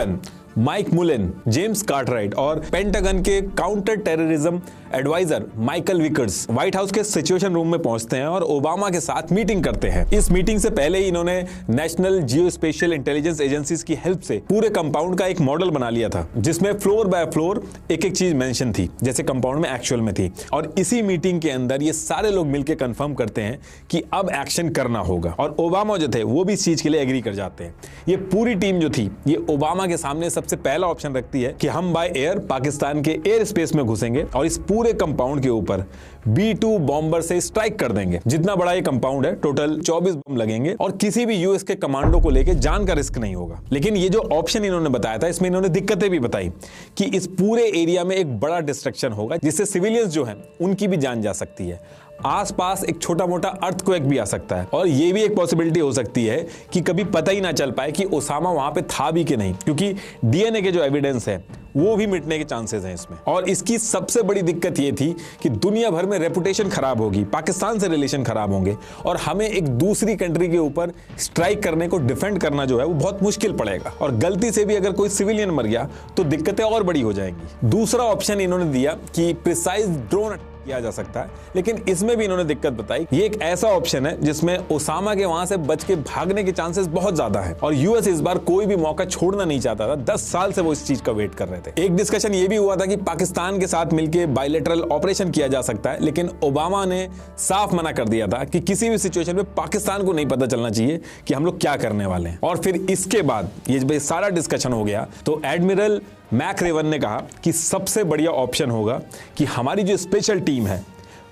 Mike Mullen, James Cartwright और पेंटागन के counter terrorism adviser Michael Vickers White House के सिचुएशन रूम में पहुंचते हैं और ओबामा के साथ मीटिंग करते हैं। इस मीटिंग से पहले ही इन्होंने नेशनल जियोस्पेशियल इंटेलिजेंस एजेंसीज की हेल्प से पूरे कंपाउंड का एक मॉडल बना लिया था, जिसमें फ्लोर बाय फ्लोर एक एक चीज मेंशन थी, जैसे कंपाउंड में एक्चुअल में थी। और इसी मीटिंग के अंदर ये सारे लोग मिलकर कंफर्म करते हैं कि अब एक्शन करना होगा। और ओबामा जो थे वो भी इस चीज के लिए एग्री कर जाते हैं। ये पूरी टीम जो थी ये ओबामा के सामने सबसे पहला ऑप्शन रखती है कि हम बाय एयर पाकिस्तान के एयर स्पेस में घुसेंगे और इस पूरे कंपाउंड के ऊपर B-2 बॉम्बर से स्ट्राइक कर देंगे। जितना बड़ा ये कंपाउंड है, टोटल 24 बम लगेंगे और किसी भी यूएस के कमांडो को लेके जान का रिस्क नहीं होगा। लेकिन ये जो ऑप्शन इन्होंने बताया था, इसमें इन्होंने दिक्कतें भी बताई कि इस पूरे एरिया में एक बड़ा डिस्ट्रक्शन होगा, जिससे सिविलियंस जो हैं उनकी भी जान जा सकती है। आसपास एक छोटा मोटा अर्थक्वेक भी आ सकता है और ये भी एक पॉसिबिलिटी हो सकती है कि कभी पता ही ना चल पाए कि ओसामा वहां पे था भी कि नहीं, क्योंकि DNA के जो एविडेंस है वो भी मिटने के चांसेस हैं इसमें। और इसकी सबसे बड़ी दिक्कत ये थी कि दुनिया भर में रेपुटेशन खराब होगी, पाकिस्तान से रिलेशन खराब होंगे और हमें एक दूसरी कंट्री के ऊपर स्ट्राइक करने को डिफेंड करना जो है वो बहुत मुश्किल पड़ेगा। और गलती से भी अगर कोई सिविलियन मर गया तो दिक्कतें और बड़ी हो जाएंगी। दूसरा ऑप्शन इन्होंने दिया कि प्रिसाइज ड्रोन किया जा सकता है, लेकिन इसमें भी इन्होंने दिक्कत बताई। ये एक ऐसा ऑप्शन है जिसमें ओसामा के वहां से बच के भागने के चांसेस बहुत ज्यादा है और यूएस इस बार कोई भी मौका छोड़ना नहीं चाहता था। 10 साल से वो इस चीज का वेट कर रहे थे। एक डिस्कशन ये भी हुआ था कि पाकिस्तान के साथ मिलकर बायलैटरल ऑपरेशन किया जा सकता है, लेकिन ओबामा ने साफ मना कर दिया था कि किसी भी सिचुएशन में पाकिस्तान को नहीं पता चलना चाहिए कि हम लोग क्या करने वाले हैं। और फिर इसके बाद ये सारा डिस्कशन हो गया तो एडमिरल मैकरेवन ने कहा कि सबसे बढ़िया ऑप्शन होगा कि हमारी जो स्पेशल टीम है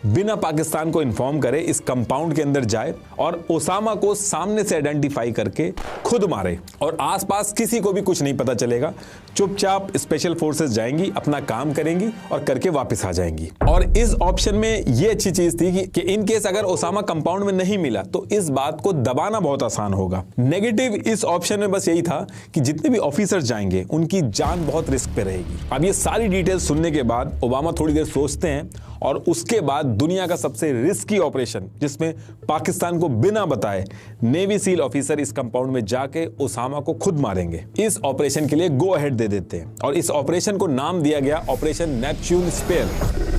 बिना पाकिस्तान को इन्फॉर्म करे इस कंपाउंड के अंदर जाए और ओसामा को सामने से आइडेंटिफाई करके खुद मारे और आसपास किसी को भी कुछ नहीं पता चलेगा। चुपचाप स्पेशल फोर्सेस जाएंगी, अपना काम करेंगी और करके वापस आ जाएंगी। और इस ऑप्शन में ये अच्छी चीज थी कि इन केस अगर ओसामा कंपाउंड में नहीं मिला तो इस बात को दबाना बहुत आसान होगा। नेगेटिव इस ऑप्शन में बस यही था कि जितने भी ऑफिसर्स जाएंगे उनकी जान बहुत रिस्क पे रहेगी। अब ये सारी डिटेल्स सुनने के बाद ओबामा थोड़ी देर सोचते हैं और उसके बाद दुनिया का सबसे रिस्की ऑपरेशन, जिसमें पाकिस्तान को बिना बताए नेवी सील ऑफिसर इस कंपाउंड में जाके ओसामा को खुद मारेंगे, इस ऑपरेशन के लिए गो अहेड दे देते हैं। और इस ऑपरेशन को नाम दिया गया Operation Neptune Spear.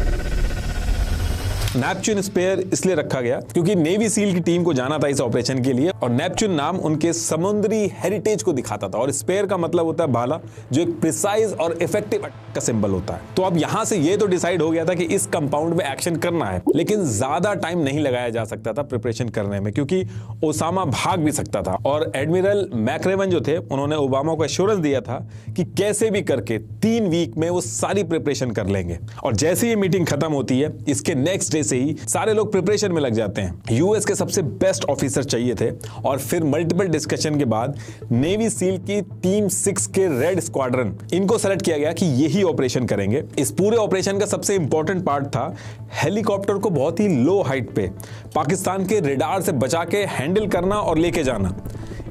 Neptune Spear इसलिए रखा गया क्योंकि नेवी सील की टीम को जाना था इस ऑपरेशन के लिए और नेपच्यून नाम उनके समुद्री हेरिटेज को दिखाता था। और स्पेयर का मतलब होता है भाला, जो एक प्रिसाइज और इफेक्टिव का सिंबल होता है। तो अब यहां से ये तो डिसाइड हो गया था कि इस कंपाउंड में एक्शन करना है, लेकिन ज्यादा टाइम नहीं लगाया जा सकता था प्रिपरेशन करने में, क्योंकि ओसामा भाग भी सकता था। और एडमिरल मैकरेवन जो थे उन्होंने ओबामा को एश्योरेंस दिया था कि कैसे भी करके 3 वीक में वो सारी प्रिपरेशन कर लेंगे। और जैसे ये मीटिंग खत्म होती है, इसके नेक्स्ट से ही सारे लोग प्रिपरेशन में लग जाते हैं। यूएस के सबसे बेस्ट ऑफिसर चाहिए थे और फिर मल्टीपल डिस्कशन के बाद नेवी सील की टीम 6 के रेड स्क्वाड्रन, इनको सेलेक्ट किया गया कि यही ऑपरेशन करेंगे। इस पूरे ऑपरेशन का सबसे इंपॉर्टेंट पार्ट था हेलीकॉप्टर को बहुत ही लो हाइट पे पाकिस्तान के रेडार से बचा के हैंडल करना और लेके जाना।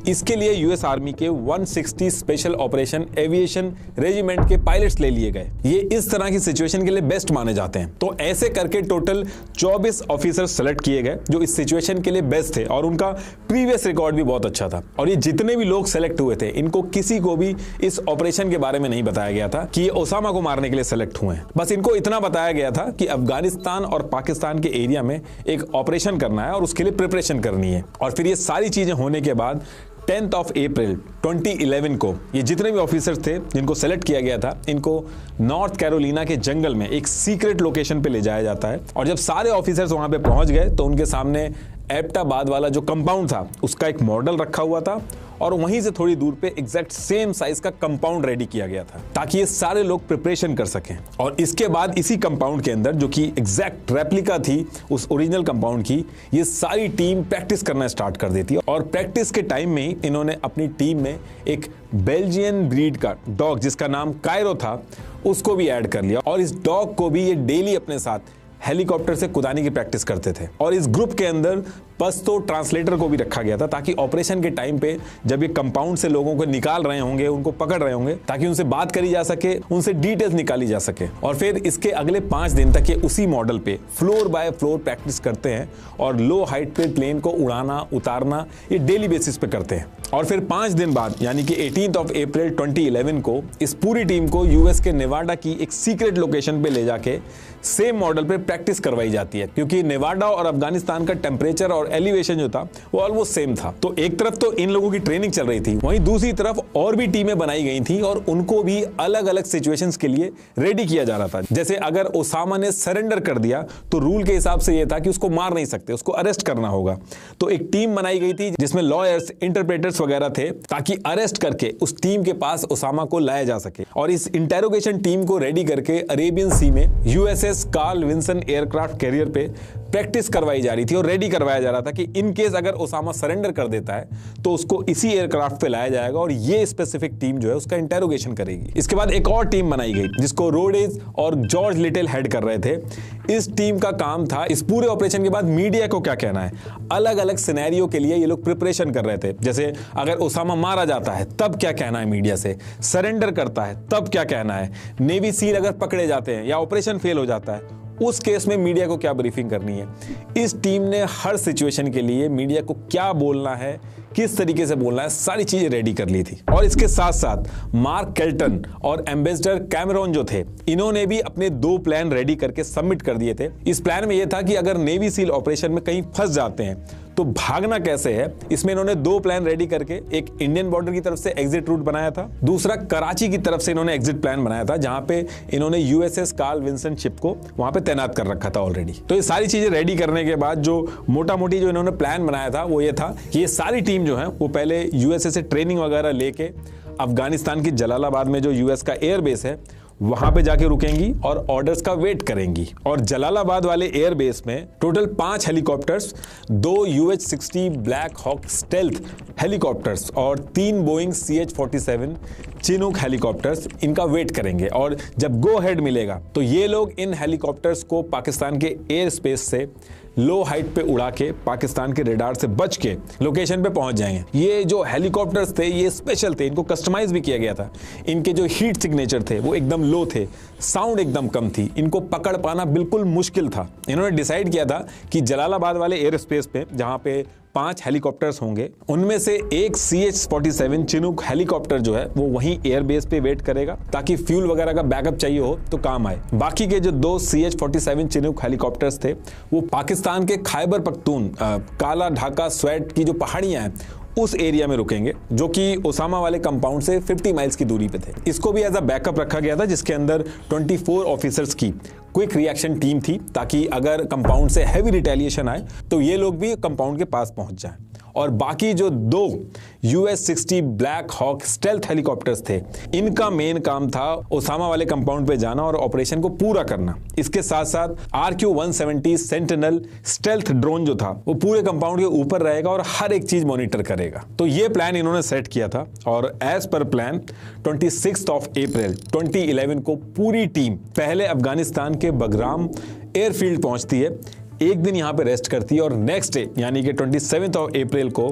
इसके लिए यूएस आर्मी के 160 स्पेशल ऑपरेशन एविएशन रेजिमेंट के पायलट्स ले लिए गए। ये इस तरह की सिचुएशन के लिए बेस्ट माने जाते हैं। तो ऐसे करके टोटल 24 ऑफिसर्स सेलेक्ट किए गए जो इस सिचुएशन के लिए बेस्ट थे और उनका प्रीवियस रिकॉर्ड भी बहुत अच्छा था। और ये जितने भी लोग सेलेक्ट हुए थे, इनको किसी को भी इस ऑपरेशन के बारे में नहीं बताया गया था कि ये ओसामा को मारने के लिए सेलेक्ट हुए हैं। बस इनको इतना बताया गया था कि अफगानिस्तान और पाकिस्तान के एरिया में एक ऑपरेशन करना है और उसके लिए प्रिपरेशन करनी है। और फिर ये सारी चीजें होने के बाद 10th of April 2011 को ये जितने भी ऑफिसर्स थे जिनको सेलेक्ट किया गया था, इनको नॉर्थ कैरोलिना के जंगल में एक सीक्रेट लोकेशन पे ले जाया जाता है। और जब सारे ऑफिसर्स वहां पे पहुंच गए तो उनके सामने एबटाबाद वाला जो कंपाउंड था उसका एक मॉडल रखा हुआ था और वहीं से थोड़ी दूर पे एग्जैक्ट सेम साइज का कंपाउंड रेडी किया गया था ताकि ये सारे लोग प्रिपरेशन कर सकें। और इसके बाद इसी कंपाउंड के अंदर, जो कि एग्जैक्ट रेप्लिका थी उस ओरिजिनल कंपाउंड की, ये सारी टीम प्रैक्टिस करना स्टार्ट कर देती है। और प्रैक्टिस के टाइम में ही इन्होंने अपनी टीम में एक बेल्जियन ब्रीड का डॉग जिसका नाम कायरो था उसको भी ऐड कर लिया। और इस डॉग को भी ये डेली अपने साथ हेलीकॉप्टर से कुदाने की प्रैक्टिस करते थे। और इस ग्रुप के अंदर पश्तो ट्रांसलेटर को भी रखा गया था ताकि ऑपरेशन के टाइम पे जब ये कंपाउंड से लोगों को निकाल रहे होंगे, उनको पकड़ रहे होंगे, ताकि उनसे बात करी जा सके, उनसे डिटेल्स निकाली जा सके। और फिर इसके अगले 5 दिन तक ये उसी मॉडल पे फ्लोर बाय फ्लोर प्रैक्टिस करते हैं और लो हाइट पे प्लेन को उड़ाना उतारना ये डेली बेसिस पे करते हैं। और फिर 5 दिन बाद यानी कि 18 अप्रैल 2011 को इस पूरी टीम को यूएस के नेवाडा की एक सीक्रेट लोकेशन पे ले जाके सेम मॉडल पे प्रैक्टिस करवाई जाती है, क्योंकि नेवाडा और अफगानिस्तान का टेम्परेचर और एलिवेशन जो था वो ऑलमोस्ट सेम था। तो एक तरफ तो इन लोगों की ट्रेनिंग चल रही थी, वहीं दूसरी तरफ और भी टीमें बनाई गई थी और उनको भी अलग अलग सिचुएशंस के लिए रेडी किया जा रहा था। जैसे अगर ओसामा ने सरेंडर कर दिया तो रूल के हिसाब से यह था कि उसको मार नहीं सकते, उसको अरेस्ट करना होगा। तो एक टीम बनाई गई थी जिसमें लॉयर्स, इंटरप्रेटर्स वगैरह थे ताकि अरेस्ट करके उस टीम के पास ओसामा को लाया जा सके। और इस इंटेरोगेशन टीम को रेडी करके अरेबियन सी में USS Carl Vinson aircraft carrier पे प्रैक्टिस करवाई जा रही थी और रेडी करवाया जा रहा था कि इन केस अगर ओसामा सरेंडर कर देता है तो उसको इसी एयरक्राफ्ट पे लाया जाएगा और ये स्पेसिफिक टीम जो है उसका इंटेरोगेशन करेगी। इसके बाद एक और टीम बनाई गई जिसको रोडेज और जॉर्ज लिटिल हेड कर रहे थे। इस टीम का काम था इस पूरे ऑपरेशन के बाद मीडिया को क्या कहना है। अलग अलग सिनेरियो के लिए ये लोग प्रिपरेशन कर रहे थे। जैसे अगर ओसामा मारा जाता है तब क्या कहना है मीडिया से, सरेंडर करता है तब क्या कहना है, नेवी सील अगर पकड़े जाते हैं या ऑपरेशन फेल हो जाता है उस केस में मीडिया को क्या ब्रीफिंग करनी है। इस टीम ने हर सिचुएशन के लिए मीडिया को क्या बोलना है, किस तरीके से बोलना है, सारी चीजें रेडी कर ली थी। और इसके साथ साथ मार्क केल्टन और एम्बेसडर कैमरॉन जो थे, इन्होंने भी अपने 2 प्लान रेडी करके सबमिट कर दिए थे। इस प्लान में यह था कि अगर नेवी सील ऑपरेशन में कहीं फंस जाते हैं तो भागना कैसे है। इसमें इन्होंने 2 प्लान रेडी करके एक इंडियन बॉर्डर की तरफ से एग्जिट रूट बनाया था, दूसरा कराची की तरफ से इन्होंने एग्जिट प्लान बनाया था जहां पे इन्होंने यूएसएस कार्ल विंसन शिप को वहां पे तैनात कर रखा था ऑलरेडी। तो ये सारी चीजें रेडी करने के बाद जो मोटा मोटी जो इन्होंने प्लान बनाया था वो ये था कि ये सारी टीम जो है वो पहले यूएसए से ट्रेनिंग वगैरह लेके अफगानिस्तान की जलालाबाद में जो यूएस का एयरबेस है वहां पे जाके रुकेंगी और ऑर्डर्स का वेट करेंगी। और जलालाबाद वाले एयरबेस में total 5 helicopters, 2 UH-60 Black Hawk stealth helicopters और 3 बोइंग CH-47 चिनूक हेलीकॉप्टर्स इनका वेट करेंगे। और जब गो हेड मिलेगा तो ये लोग इन हेलीकॉप्टर्स को पाकिस्तान के एयर स्पेस से लो हाइट पे उड़ा के पाकिस्तान के रेडार से बच के लोकेशन पे पहुंच जाएंगे। ये जो हेलीकॉप्टर्स थे ये स्पेशल थे, इनको कस्टमाइज भी किया गया था। इनके जो हीट सिग्नेचर थे वो एकदम लो थे, साउंड एकदम कम थी, इनको पकड़ पाना बिल्कुल मुश्किल था। इन्होंने डिसाइड किया था कि जलालाबाद वाले एयर स्पेस पे जहां पे 5 हेलीकॉप्टर्स होंगे उनमें से एक CH-47 चिनूक हेलीकॉप्टर जो है वो वहीं एयरबेस पे वेट करेगा ताकि फ्यूल वगैरह का बैकअप चाहिए हो तो काम आए। बाकी के जो 2 CH-47 चिनूक हेलीकॉप्टर्स थे वो पाकिस्तान के खैबर पख्तून काला ढाका स्वेट की जो पहाड़ियां हैं उस एरिया में रुकेंगे जो कि ओसामा वाले कंपाउंड से 50 माइल्स की दूरी पे थे। इसको भी एज अ बैकअप रखा गया था जिसके अंदर 24 ऑफिसर्स की क्विक रिएक्शन टीम थी ताकि अगर कंपाउंड से हैवी रिटेलिएशन आए तो ये लोग भी कंपाउंड के पास पहुंच जाएं। और बाकी जो 2 US-60 black Hawk stealth helicopters थे इनका मेन काम था ओसामा वाले कंपाउंड पे जाना और ऑपरेशन को पूरा करना। इसके साथ साथ RQ-170 सेंटिनल स्टेल्थ ड्रोन जो था वो पूरे कंपाउंड के ऊपर रहेगा और हर एक चीज मॉनिटर करेगा। तो ये प्लान इन्होंने सेट किया था और एज पर प्लान 26 अप्रैल 2011 को पूरी टीम पहले अफगानिस्तान के बगराम एयरफील्ड पहुंचती है, एक दिन यहां पे रेस्ट करती है और नेक्स्ट डे यानी कि 27 अप्रैल को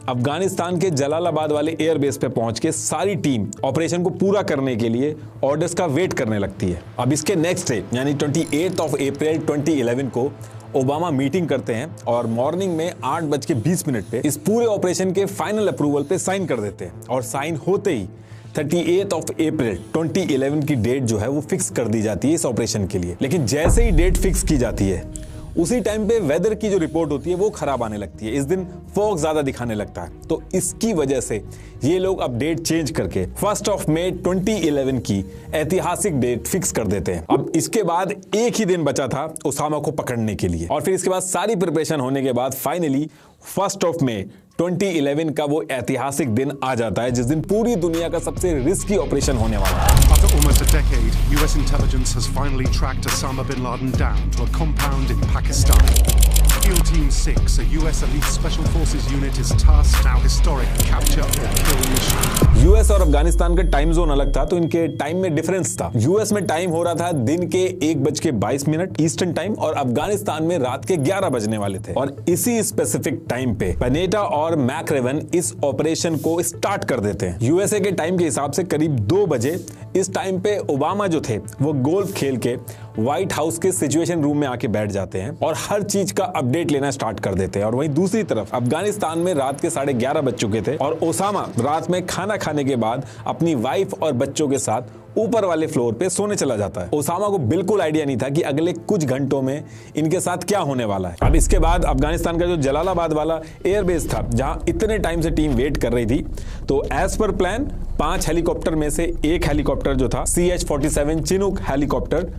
अफगानिस्तान के जलालाबाद वाले एयरबेस पे पहुंच के सारी टीम ऑपरेशन को पूरा करने के लिए ऑर्डर्स का वेट करने लगती है। अब इसके नेक्स्ट डे यानी 28 अप्रैल 2011 को ओबामा मीटिंग करते हैं और मॉर्निंग में 8:20 पे इस पूरे ऑपरेशन के फाइनल अप्रूवल पे साइन कर देते हैं। और साइन होते ही 38 अप्रैल 2011 की डेट जो है वो फिक्स कर दी जाती है इस ऑपरेशन के लिए। लेकिन जैसे ही डेट फिक्स की जाती है उसी टाइम पे वेदर की जो रिपोर्ट होती है वो खराब आने लगती है। इस दिन फॉग ज्यादा दिखाने लगता है, तो इसकी वजह से ये लोग अपडेट चेंज करके 1 मई 2011 की ऐतिहासिक डेट फिक्स कर देते हैं। अब इसके बाद एक ही दिन बचा था ओसामा को पकड़ने के लिए, और फिर इसके बाद सारी प्रिपरेशन होने के बाद फाइनली 1 मई 2011 का वो ऐतिहासिक दिन आ जाता है, जिस दिन पूरी दुनिया का सबसे रिस्की ऑपरेशन होने वाला है। After almost a decade, US intelligence has finally tracked Osama bin Laden down to a compound in Pakistan. SEAL Team 6, a US Elite Special Forces unit, is tasked now historic capture or kill mission. US और अफगानिस्तान का टाइम जोन अलग था, तो इनके टाइम में डिफरेंस था। यूएस में टाइम हो रहा था दिन के 1:22 ईस्टर्न टाइम, और अफगानिस्तान में रात के 11 बजने वाले थे। और इसी स्पेसिफिक टाइम पे पनेटा और मैकरेवन इस ऑपरेशन को स्टार्ट कर देते हैं। यूएसए के टाइम के हिसाब से करीब 2 बजे इस टाइम पे ओबामा जो थे वो गोल्फ खेल के व्हाइट हाउस के सिचुएशन रूम में आके बैठ जाते हैं और हर चीज का अपडेट लेना स्टार्ट कर देते हैं। और वहीं दूसरी तरफ अफगानिस्तान में रात के 11:30 बज चुके थे, और ओसामा रात में खाना खाने के बाद अपनी वाइफ और बच्चों के साथ ऊपर वाले फ्लोर पे सोने चला जाता है। ओसामा को बिल्कुल आइडिया नहीं था कि अगले कुछ घंटों में इनके साथ क्या होने वाला है। अब इसके बाद अफगानिस्तान का जो जलालाबाद वाला एयरबेस था, जहां इतने टाइम से टीम वेट कर रही थी, तो एज पर प्लान 5 हेलीकॉप्टर में से एक हेलीकॉप्टर जो था CH-47 चिनूक हेलीकॉप्टर,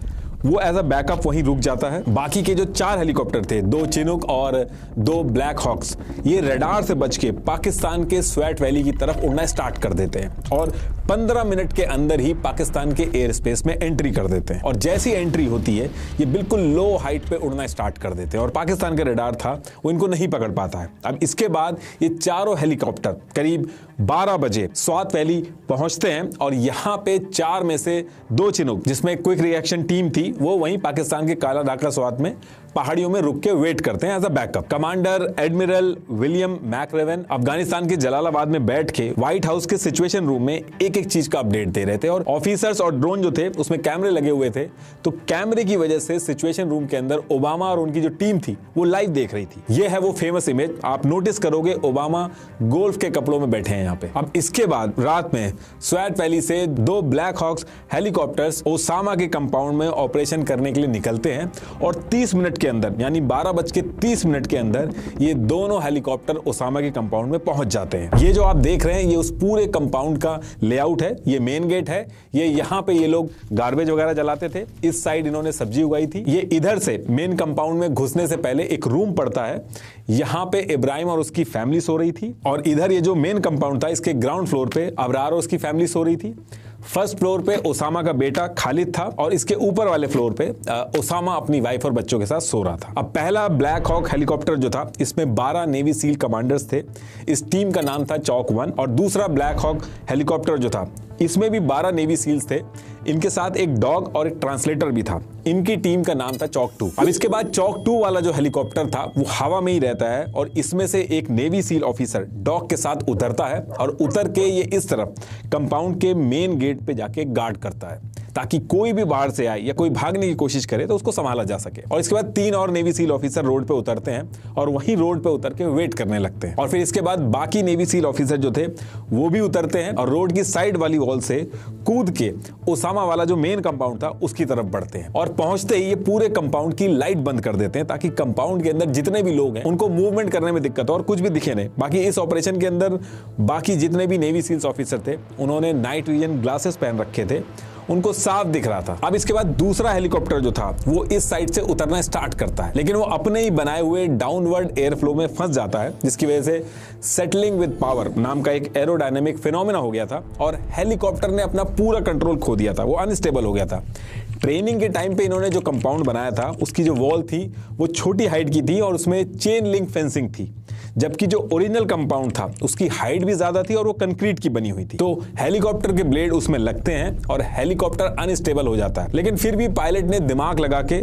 वो एज अ बैकअप वहीं रुक जाता है। बाकी के जो 4 हेलीकॉप्टर थे, 2 चिनूक और 2 ब्लैक हॉक्स, ये रडार से बच के पाकिस्तान के स्वैट वैली की तरफ उड़ना स्टार्ट कर देते हैं और 15 मिनट के अंदर ही पाकिस्तान के एयर स्पेस में एंट्री कर देते हैं। और जैसी एंट्री होती है ये बिल्कुल लो हाइट पे उड़ना स्टार्ट कर देते हैं और पाकिस्तान का रडार था वो इनको नहीं पकड़ पाता है। अब इसके बाद ये चारों हेलीकॉप्टर करीब 12 बजे स्वात वैली पहुंचते हैं, और यहाँ पे 4 में से 2 चिनूक, जिसमें क्विक रिएक्शन टीम थी, वो वहीं पाकिस्तान के काला ढाका स्वात में पहाड़ियों में रुक के वेट करते हैं as a backup. Commander admiral William McRaven Afghanistan के जलालाबाद में बैठ के व्हाइट हाउस के सिचुएशन रूम में एक एक चीज का अपडेट दे रहे थे, और ऑफिसर्स और ड्रोन जो थे उसमें कैमरे लगे हुए थे, तो कैमरे की वजह से सिचुएशन रूम के अंदर ओबामा और उनकी जो टीम थी वो लाइव देख रही थी। ये है वो फेमस इमेज, आप नोटिस करोगे ओबामा गोल्फ के कपड़ों में बैठे हैं यहाँ पे। अब इसके बाद रात में स्वैट वैली से 2 ब्लैक हॉक्स हेलीकॉप्टर्स ओसामा के कंपाउंड में ऑपरेशन करने के लिए निकलते हैं, और 30 मिनट के अंदर यानी 12:30 के अंदर ये दोनों हेलीकॉप्टर ओसामा के कंपाउंड में पहुंच जाते हैं। ये जो आप देख रहे हैं ये उस पूरे कंपाउंड का लेआउट है, ये मेन गेट है, ये यहाँ पे ये लोग गार्बेज वगैरह जलाते थे, इस साइड इन्होंने सब्जी उगाई थी। ये इधर से मेन कंपाउंड में घुसने से पहले एक रूम पड़ता है, यहाँ पे इब्राहिम और उसकी फैमिली सो रही थी, और इधर ये जो मेन कंपाउंड था इसके ग्राउंड फ्लोर पे अबरार और उसकी फैमिली सो रही थी। फर्स्ट फ्लोर पे ओसामा का बेटा खालिद था, और इसके ऊपर वाले फ्लोर पे ओसामा अपनी वाइफ और बच्चों के साथ सो रहा था। अब पहला ब्लैक हॉक हेलीकॉप्टर जो था इसमें 12 नेवी सील कमांडर्स थे, इस टीम का नाम था चॉक 1, और दूसरा ब्लैक हॉक हेलीकॉप्टर जो था इसमें भी 12 नेवी सील्स थे, इनके साथ एक डॉग और एक ट्रांसलेटर भी था, इनकी टीम का नाम था चॉक 2। अब इसके बाद चॉक 2 वाला जो हेलीकॉप्टर था वो हवा में ही रहता है, और इसमें से एक नेवी सील ऑफिसर डॉग के साथ उतरता है, और उतर के ये इस तरफ कंपाउंड के मेन गेट पे जाके गार्ड करता है, ताकि कोई भी बाहर से आए या कोई भागने की कोशिश करे तो उसको संभाला जा सके। और इसके बाद 3 और नेवी सील ऑफिसर रोड पे उतरते हैं और वहीं रोड पे उतर के वेट करने लगते हैं, और फिर इसके बाद बाकी नेवी सील ऑफिसर जो थे वो भी उतरते हैं और रोड की साइड वाली वॉल से कूद के ओसामा वाला जो मेन कंपाउंड था उसकी तरफ बढ़ते हैं, और पहुंचते ही ये पूरे कंपाउंड की लाइट बंद कर देते हैं, ताकि कंपाउंड के अंदर जितने भी लोग हैं उनको मूवमेंट करने में दिक्कत हो और कुछ भी दिखे नहीं। बाकी इस ऑपरेशन के अंदर बाकी जितने भी नेवी सील्स ऑफिसर थे उन्होंने नाइट विजन ग्लासेस पहन रखे थे, उनको साफ दिख रहा था। अब इसके बाद दूसरा हेलीकॉप्टर जो था वो इस साइड से उतरना स्टार्ट करता है, लेकिन वो अपने ही बनाए हुए डाउनवर्ड एयर फ्लो में फंस जाता है, जिसकी वजह से सेटलिंग विद पावर नाम का एक एरोडायनेमिक फिनोमेना हो गया था, और हेलीकॉप्टर ने अपना पूरा कंट्रोल खो दिया था, वो अनस्टेबल हो गया था। ट्रेनिंग के टाइम पे इन्होंने जो कंपाउंड बनाया था उसकी जो वॉल थी वो छोटी हाइट की थी और उसमें चेन लिंक फेंसिंग थी, जबकि जो ओरिजिनल कंपाउंड था उसकी हाइट भी ज्यादा थी और वो कंक्रीट की बनी हुई थी। तो हेलीकॉप्टर के ब्लेड उसमें लगते हैं और हेलीकॉप्टर अनस्टेबल हो जाता है, लेकिन फिर भी पायलट ने दिमाग लगा के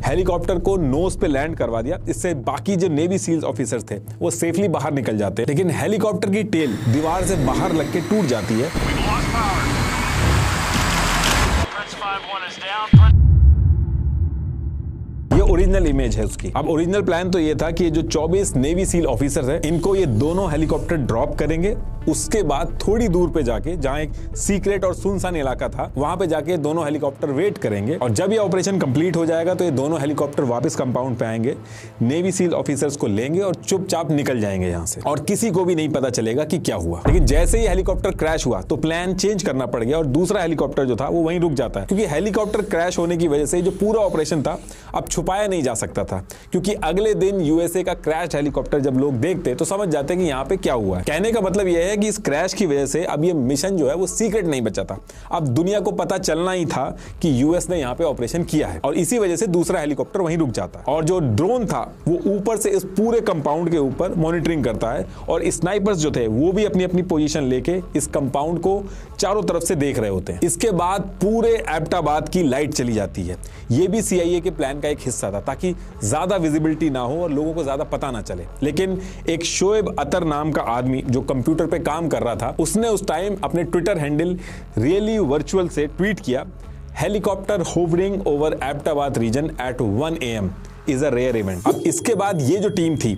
हेलीकॉप्टर को नोज पे लैंड करवा दिया। इससे बाकी जो नेवी सील्स ऑफिसर्स थे वो सेफली बाहर निकल जाते हैं, लेकिन हेलीकॉप्टर की टेल दीवार से बाहर लग के टूट जाती है। ये ओरिजिनल इमेज है उसकी। अब ओरिजिनल प्लान तो ये था कि जो 24 नेवी सील ऑफिसर्स हैं, इनको ये दोनों हेलीकॉप्टर ड्रॉप करेंगे, उसके बाद थोड़ी दूर पे जाके जहां एक सीक्रेट और सुनसान इलाका था, वहां पे जाके दोनों हेलीकॉप्टर वेट करेंगे, और जब ये ऑपरेशन कंप्लीट हो जाएगा तो ये दोनों हेलीकॉप्टर वापस कंपाउंड पे आएंगे, नेवी सील ऑफिसर्स को लेंगे और चुपचाप निकल जाएंगे यहां से, और किसी को भी नहीं पता चलेगा कि क्या हुआ। लेकिन जैसे ही हेलीकॉप्टर क्रैश हुआ तो प्लान चेंज करना पड़ गया और दूसरा हेलीकॉप्टर जो था वो वहीं रुक जाता है, क्योंकि हेलीकॉप्टर क्रैश होने की वजह से जो पूरा ऑपरेशन था अब छुपाया नहीं जा सकता था, क्योंकि अगले दिन यूएसए का क्रैश हेलीकॉप्टर जब लोग देखते तो समझ जाते कि यहाँ पे क्या हुआ है। कहने का मतलब यह है कि इस क्रैश की वजह से अब ये मिशन जो है वो सीक्रेट नहीं बचा था, अब दुनिया को पता चलना ही था कि यूएस ने यहाँ पे ऑपरेशन किया है, और इसी वजह से दूसरा हेलीकॉप्टर वहीं रुक जाता है। और जो ड्रोन था वो ऊपर से इस पूरे कंपाउंड के ऊपर मॉनिटरिंग करता है, और स्नाइपर्स जो थे वो भी अपनी अपनी पोजीशन लेके इस कंपाउंड को चारों तरफ से देख रहे होते हैं। इसके बाद पूरे एबटाबाद की लाइट चली जाती है। ये भी सीआईए के प्लान का एक हिस्सा था, ताकि ज्यादा विजिबिलिटी ना हो और लोगों को ज्यादा पता ना चले। लेकिन एक शोएब अतर नाम का आदमी जो कंप्यूटर पे काम कर रहा था, उसने उस टाइम अपने ट्विटर हैंडल रियली वर्चुअल से ट्वीट किया, helicopter hovering over Abbottabad region at 1 AM is a rare event. अब इसके बाद ये जो टीम थी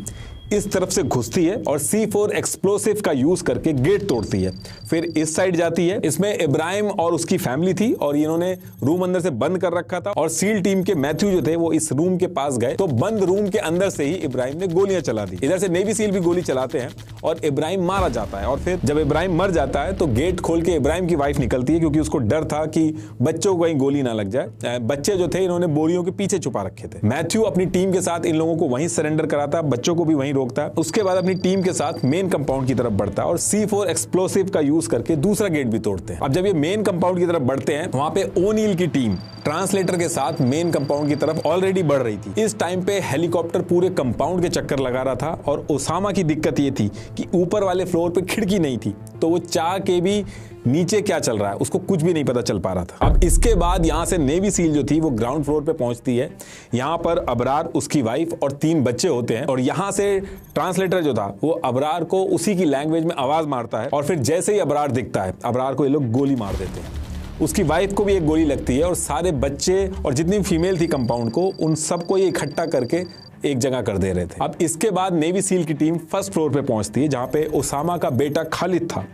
इस तरफ से घुसती है और C4 एक्सप्लोसिव का यूज करके गेट तोड़ती है, फिर इस साइड जाती है। इसमें इब्राहिम और उसकी फैमिली थी, और इन्होंने रूम अंदर से बंद कर रखा था, और सील टीम के मैथ्यू जो थे वो इस रूम के पास गए, तो बंद रूम के अंदर से ही इब्राहिम ने गोलियां चला दी। इधर से नेवी सील भी गोली चलाते हैं और इब्राहिम मारा जाता है, और फिर जब इब्राहिम मर जाता है तो गेट खोल के इब्राहिम की वाइफ निकलती है, क्योंकि उसको डर था कि बच्चों को कहीं गोली ना लग जाए। बच्चे जो थे इन्होंने बोरियों के पीछे छुपा रखे थे। मैथ्यू अपनी टीम के साथ इन लोगों को वहीं सरेंडर कराता, बच्चों को भी वहीं रोकता। उसके बाद अपनी टीम के साथ मेन कंपाउंड की तरफ बढ़ता है और C4 एक्सप्लोसिव का यूज करके दूसरा गेट भी तोड़ते हैं। अब जब ये मेन कंपाउंड की तरफ बढ़ते हैं, वहां पे ओनील की टीम ट्रांसलेटर के साथ मेन कंपाउंड की तरफ ऑलरेडी बढ़ रही थी। इस टाइम पे हेलीकॉप्टर पूरे कंपाउंड के चक्कर लगा रहा था, और ओसामा की दिक्कत ये थी कि ऊपर वाले फ्लोर पे खिड़की नहीं थी, तो वो चाह के भी नीचे क्या चल रहा है उसको कुछ भी नहीं पता चल पा रहा था। अब इसके बाद यहां से नेवी सील जो थी वो ग्राउंड फ्लोर पे पहुंचती है। यहां पर अबरार, उसकी वाइफ और 3 बच्चे होते हैं, और यहां से ट्रांसलेटर जो था वो अबरार को उसी की लैंग्वेज में आवाज मारता है, और फिर जैसे ही अबरार दिखता है, अबरार को ये लोग गोली मार देते हैं। उसकी वाइफ को भी एक गोली लगती है, और सारे बच्चे और जितनी फीमेल थी कंपाउंड को, उन सबको ये इकट्ठा करके एक जगह कर दे रहे थे। अब इसके बाद नेवी सील की टीम फर्स्ट फ्लोर पे पहुंचती है, जहां पे ओसामा का बेटा खालिद था।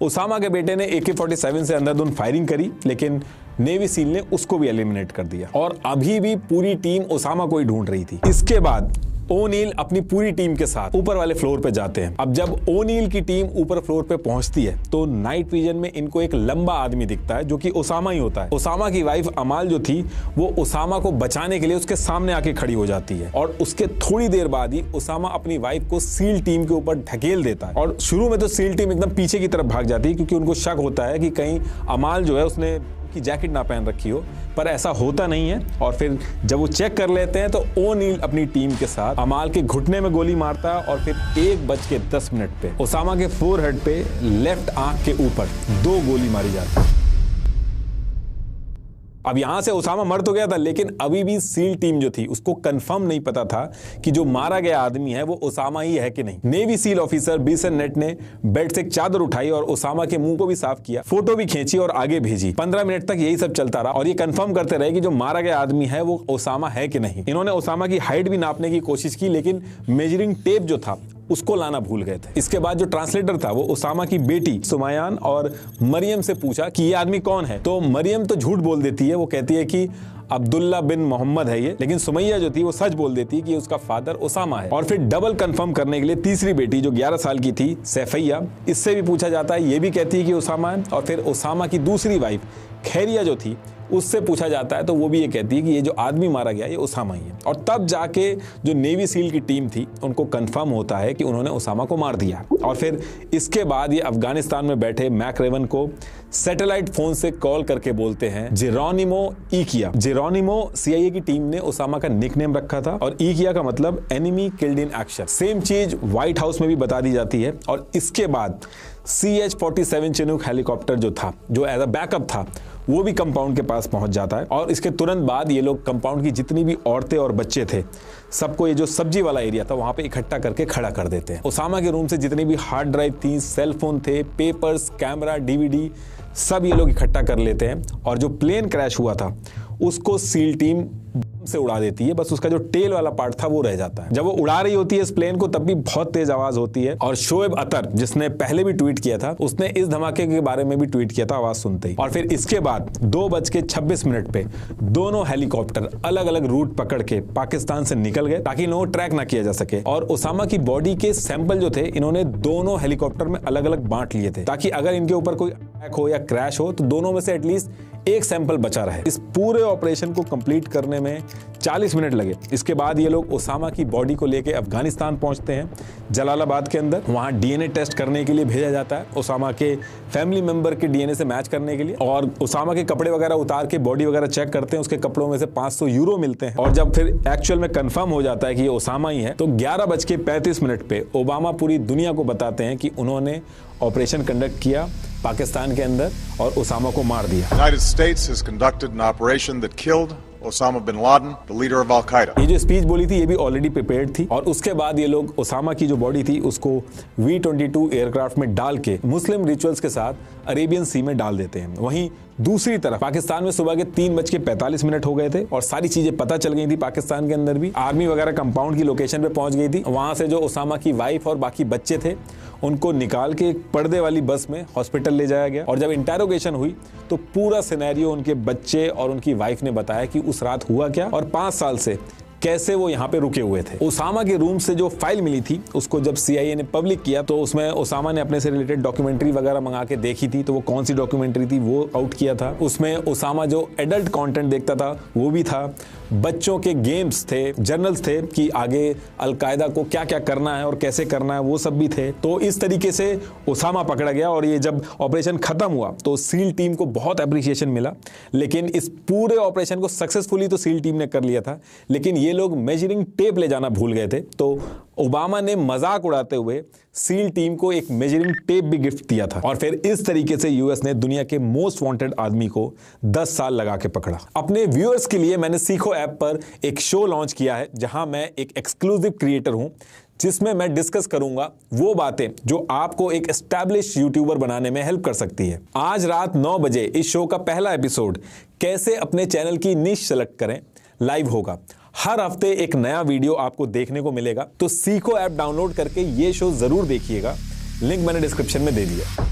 ओसामा के बेटे ने AK-47 से अंधाधुंध फायरिंग करी, लेकिन नेवी सील ने उसको भी एलिमिनेट कर दिया, और अभी भी पूरी टीम ओसामा को ही ढूंढ रही थी। इसके बाद ओनील अपनी पूरी टीम के साथ ऊपर वाले फ्लोर पे जाते हैं। अब जब ओनील की टीम ऊपर फ्लोर पे पहुंचती है तो नाइट विजन में इनको एक लंबा आदमी दिखता है, जो कि ओसामा ही होता है। ओसामा की वाइफ अमाल जो थी वो ओसामा को बचाने के लिए उसके सामने आके खड़ी हो जाती है, और उसके थोड़ी देर बाद ही ओसामा अपनी वाइफ को सील टीम के ऊपर ढकेल देता है। और शुरू में तो सील टीम एकदम पीछे की तरफ भाग जाती है, क्योंकि उनको शक होता है कि कहीं अमाल जो है उसने की जैकेट ना पहन रखी हो, पर ऐसा होता नहीं है। और फिर जब वो चेक कर लेते हैं तो ओनील अपनी टीम के साथ अमाल के घुटने में गोली मारता है, और फिर 1:10 पे ओसामा के फोरहेड पे लेफ्ट आंख के ऊपर 2 गोली मारी जाती है। अब यहां से ओसामा मर तो गया था, लेकिन अभी भी सील टीम जो थी उसको कंफर्म नहीं पता था कि जो मारा गया आदमी है वो ओसामा ही है कि नहीं। नेवी सील ऑफिसर बीसन नेट ने बेड से एक चादर उठाई और ओसामा के मुंह को भी साफ किया, फोटो भी खींची और आगे भेजी। 15 मिनट तक यही सब चलता रहा, और ये कंफर्म करते रहे कि जो मारा गया आदमी है वो ओसामा है कि नहीं। इन्होंने ओसामा की हाइट भी नापने की कोशिश की, लेकिन मेजरिंग टेप जो था उसको लाना भूल गए थे। इसके बाद जो ट्रांसलेटर था वो ओसामा की बेटी सुमायान और मरियम से पूछा कि ये आदमी कौन है, तो मरियम तो झूठ बोल देती है, वो कहती है कि अब्दुल्ला बिन मोहम्मद है ये, लेकिन सुमैया जो थी वो सच बोल देती है कि उसका फादर ओसामा है। और फिर डबल कंफर्म करने के लिए तीसरी बेटी जो 11 साल की थी सैफैया, इससे भी पूछा जाता है, ये भी कहती है कि ओसामा है। और फिर ओसामा की दूसरी वाइफ खैरिया जो थी उससे पूछा जाता है, तो वो भी ये कहती है कि ये जो आदमी मारा गया ये ओसामा ही है। और तब जाके जो नेवी सील की टीम थी उनको कंफर्म होता है कि उन्होंने ओसामा को मार दिया। और फिर इसके बाद ये अफगानिस्तान में बैठे मैकरेवन को सैटेलाइट फोन से कॉल करके बोलते हैं जेरोनिमो ईकिया। जेरोनिमो CIA की टीम ने ओसामा का निकनेम रखा था, और ईकिया का मतलब enemy killed in action. Same चीज व्हाइट हाउस में भी बता दी जाती है। और इसके बाद CH-47 चिनूक हेलीकॉप्टर जो था, जो एज अ बैकअप था, वो भी कंपाउंड के पास पहुंच जाता है। और इसके तुरंत बाद ये लोग कंपाउंड की जितनी भी औरतें और बच्चे थे सबको ये जो सब्जी वाला एरिया था वहां पे इकट्ठा करके खड़ा कर देते हैं। ओसामा के रूम से जितनी भी हार्ड ड्राइव थी, सेल फोन थे, पेपर्स, कैमरा, DVD, सब ये लोग इकट्ठा कर लेते हैं। और जो प्लेन क्रैश हुआ था उसको सील टीम से उड़ा देती है, बस उसका जो टेल वाला पार्ट था वो रह जाता है। जब वो उड़ा रही होती है इस प्लेन को तब भी बहुत तेज आवाज होती है। और शोएब अतर जिसने पहले भी ट्वीट किया था उसने इस धमाके के बारे में भी ट्वीट किया था आवाज सुनते ही। और फिर इसके बाद 2:26 पे दोनों हेलीकॉप्टर अलग अलग रूट पकड़ के पाकिस्तान से निकल गए ताकि इन्हें ट्रैक ना किया जा सके। और ओसामा की बॉडी के सैंपल जो थे इन्होंने दोनों हेलीकॉप्टर में अलग अलग बांट लिए थे ताकि अगर इनके ऊपर कोई अटैक हो या क्रैश हो तो दोनों में से एटलीस्ट एक सैंपल बचा रहे। इस पूरे ऑपरेशन को कंप्लीट करने में 40 मिनट लगे। इसके बाद ये लोग ओसामा की बॉडी को लेके अफगानिस्तान पहुंचते हैं, जलालाबाद के अंदर। वहां डीएनए टेस्ट करने के लिए भेजा जाता है, ओसामा के फैमिली मेंबर के डीएनए से मैच करने के लिए। और ओसामा के कपड़े वगैरह उतार के बॉडी वगैरह चेक करते हैं, उसके कपड़ों में से 500 यूरो मिलते हैं। और जब फिर एक्चुअल में कंफर्म हो जाता है कि ये ओसामा ही है तो 11:35 पे ओबामा पूरी दुनिया को बताते हैं कि उन्होंने ऑपरेशन कंडक्ट किया पाकिस्तान के अंदर और ओसामा को मार दिया। United States has conducted an operation that killed Osama bin Laden, the leader of Al-Qaeda. ये जो स्पीच बोली थी ये भी ऑलरेडी प्रिपेयर्ड थी। और उसके बाद ये लोग ओसामा की जो बॉडी थी उसको V-22 एयरक्राफ्ट में डाल के मुस्लिम रिचुअल्स के साथ अरेबियन सी में डाल देते हैं। वहीं दूसरी तरफ पाकिस्तान में सुबह के 3:45 हो गए थे और सारी चीजें पता चल गई थी। पाकिस्तान के अंदर भी आर्मी वगैरह कंपाउंड की लोकेशन पे पहुंच गई थी। वहां से जो ओसामा की वाइफ और बाकी बच्चे थे उनको निकाल के एक पर्दे वाली बस में हॉस्पिटल ले जाया गया। और जब इंटेरोगेशन हुई तो पूरा सिनेरियो उनके बच्चे और उनकी वाइफ ने बताया कि उस रात हुआ क्या और 5 साल से कैसे वो यहाँ पे रुके हुए थे। ओसामा के रूम से जो फाइल मिली थी उसको जब CIA ने पब्लिक किया तो उसमें ओसामा ने अपने से रिलेटेड डॉक्यूमेंट्री वगैरह मंगा के देखी थी। तो वो कौन सी डॉक्यूमेंट्री थी वो आउट किया था। उसमें ओसामा जो एडल्ट कंटेंट देखता था वो भी था, बच्चों के गेम्स थे, जर्नल्स थे कि आगे अलकायदा को क्या क्या करना है और कैसे करना है वो सब भी थे। तो इस तरीके से ओसामा पकड़ा गया। और ये जब ऑपरेशन खत्म हुआ तो सील टीम को बहुत अप्रिसिएशन मिला। लेकिन इस पूरे ऑपरेशन को सक्सेसफुली तो सील टीम ने कर लिया था, लेकिन ये लोग मेजरिंग टेप ले जाना भूल गए थे। तो ओबामा ने मजाक उड़ाते हुए सील टीम को एक मेजरिंग टेप भी गिफ्ट दिया था। और फिर इस तरीके से यूएस ने दुनिया के मोस्ट वांटेड आदमी को 10 साल लगा के पकड़ा। अपने व्यूअर्स के लिए मैंने सीखो ऐप पर एक शो लॉन्च किया है जहां मैं एक एक्सक्लूसिव क्रिएटर हूं जिसमें मैं डिस्कस करूंगा वो बातें जो आपको एक एस्टैब्लिश यूट्यूबर बनाने में हेल्प कर सकती है। आज रात 9 बजे इस शो का पहला एपिसोड कैसे अपने चैनल की निश सेलेक्ट करें लाइव होगा। हर हफ्ते एक नया वीडियो आपको देखने को मिलेगा। तो सीखो ऐप डाउनलोड करके ये शो जरूर देखिएगा। लिंक मैंने डिस्क्रिप्शन में दे दिया।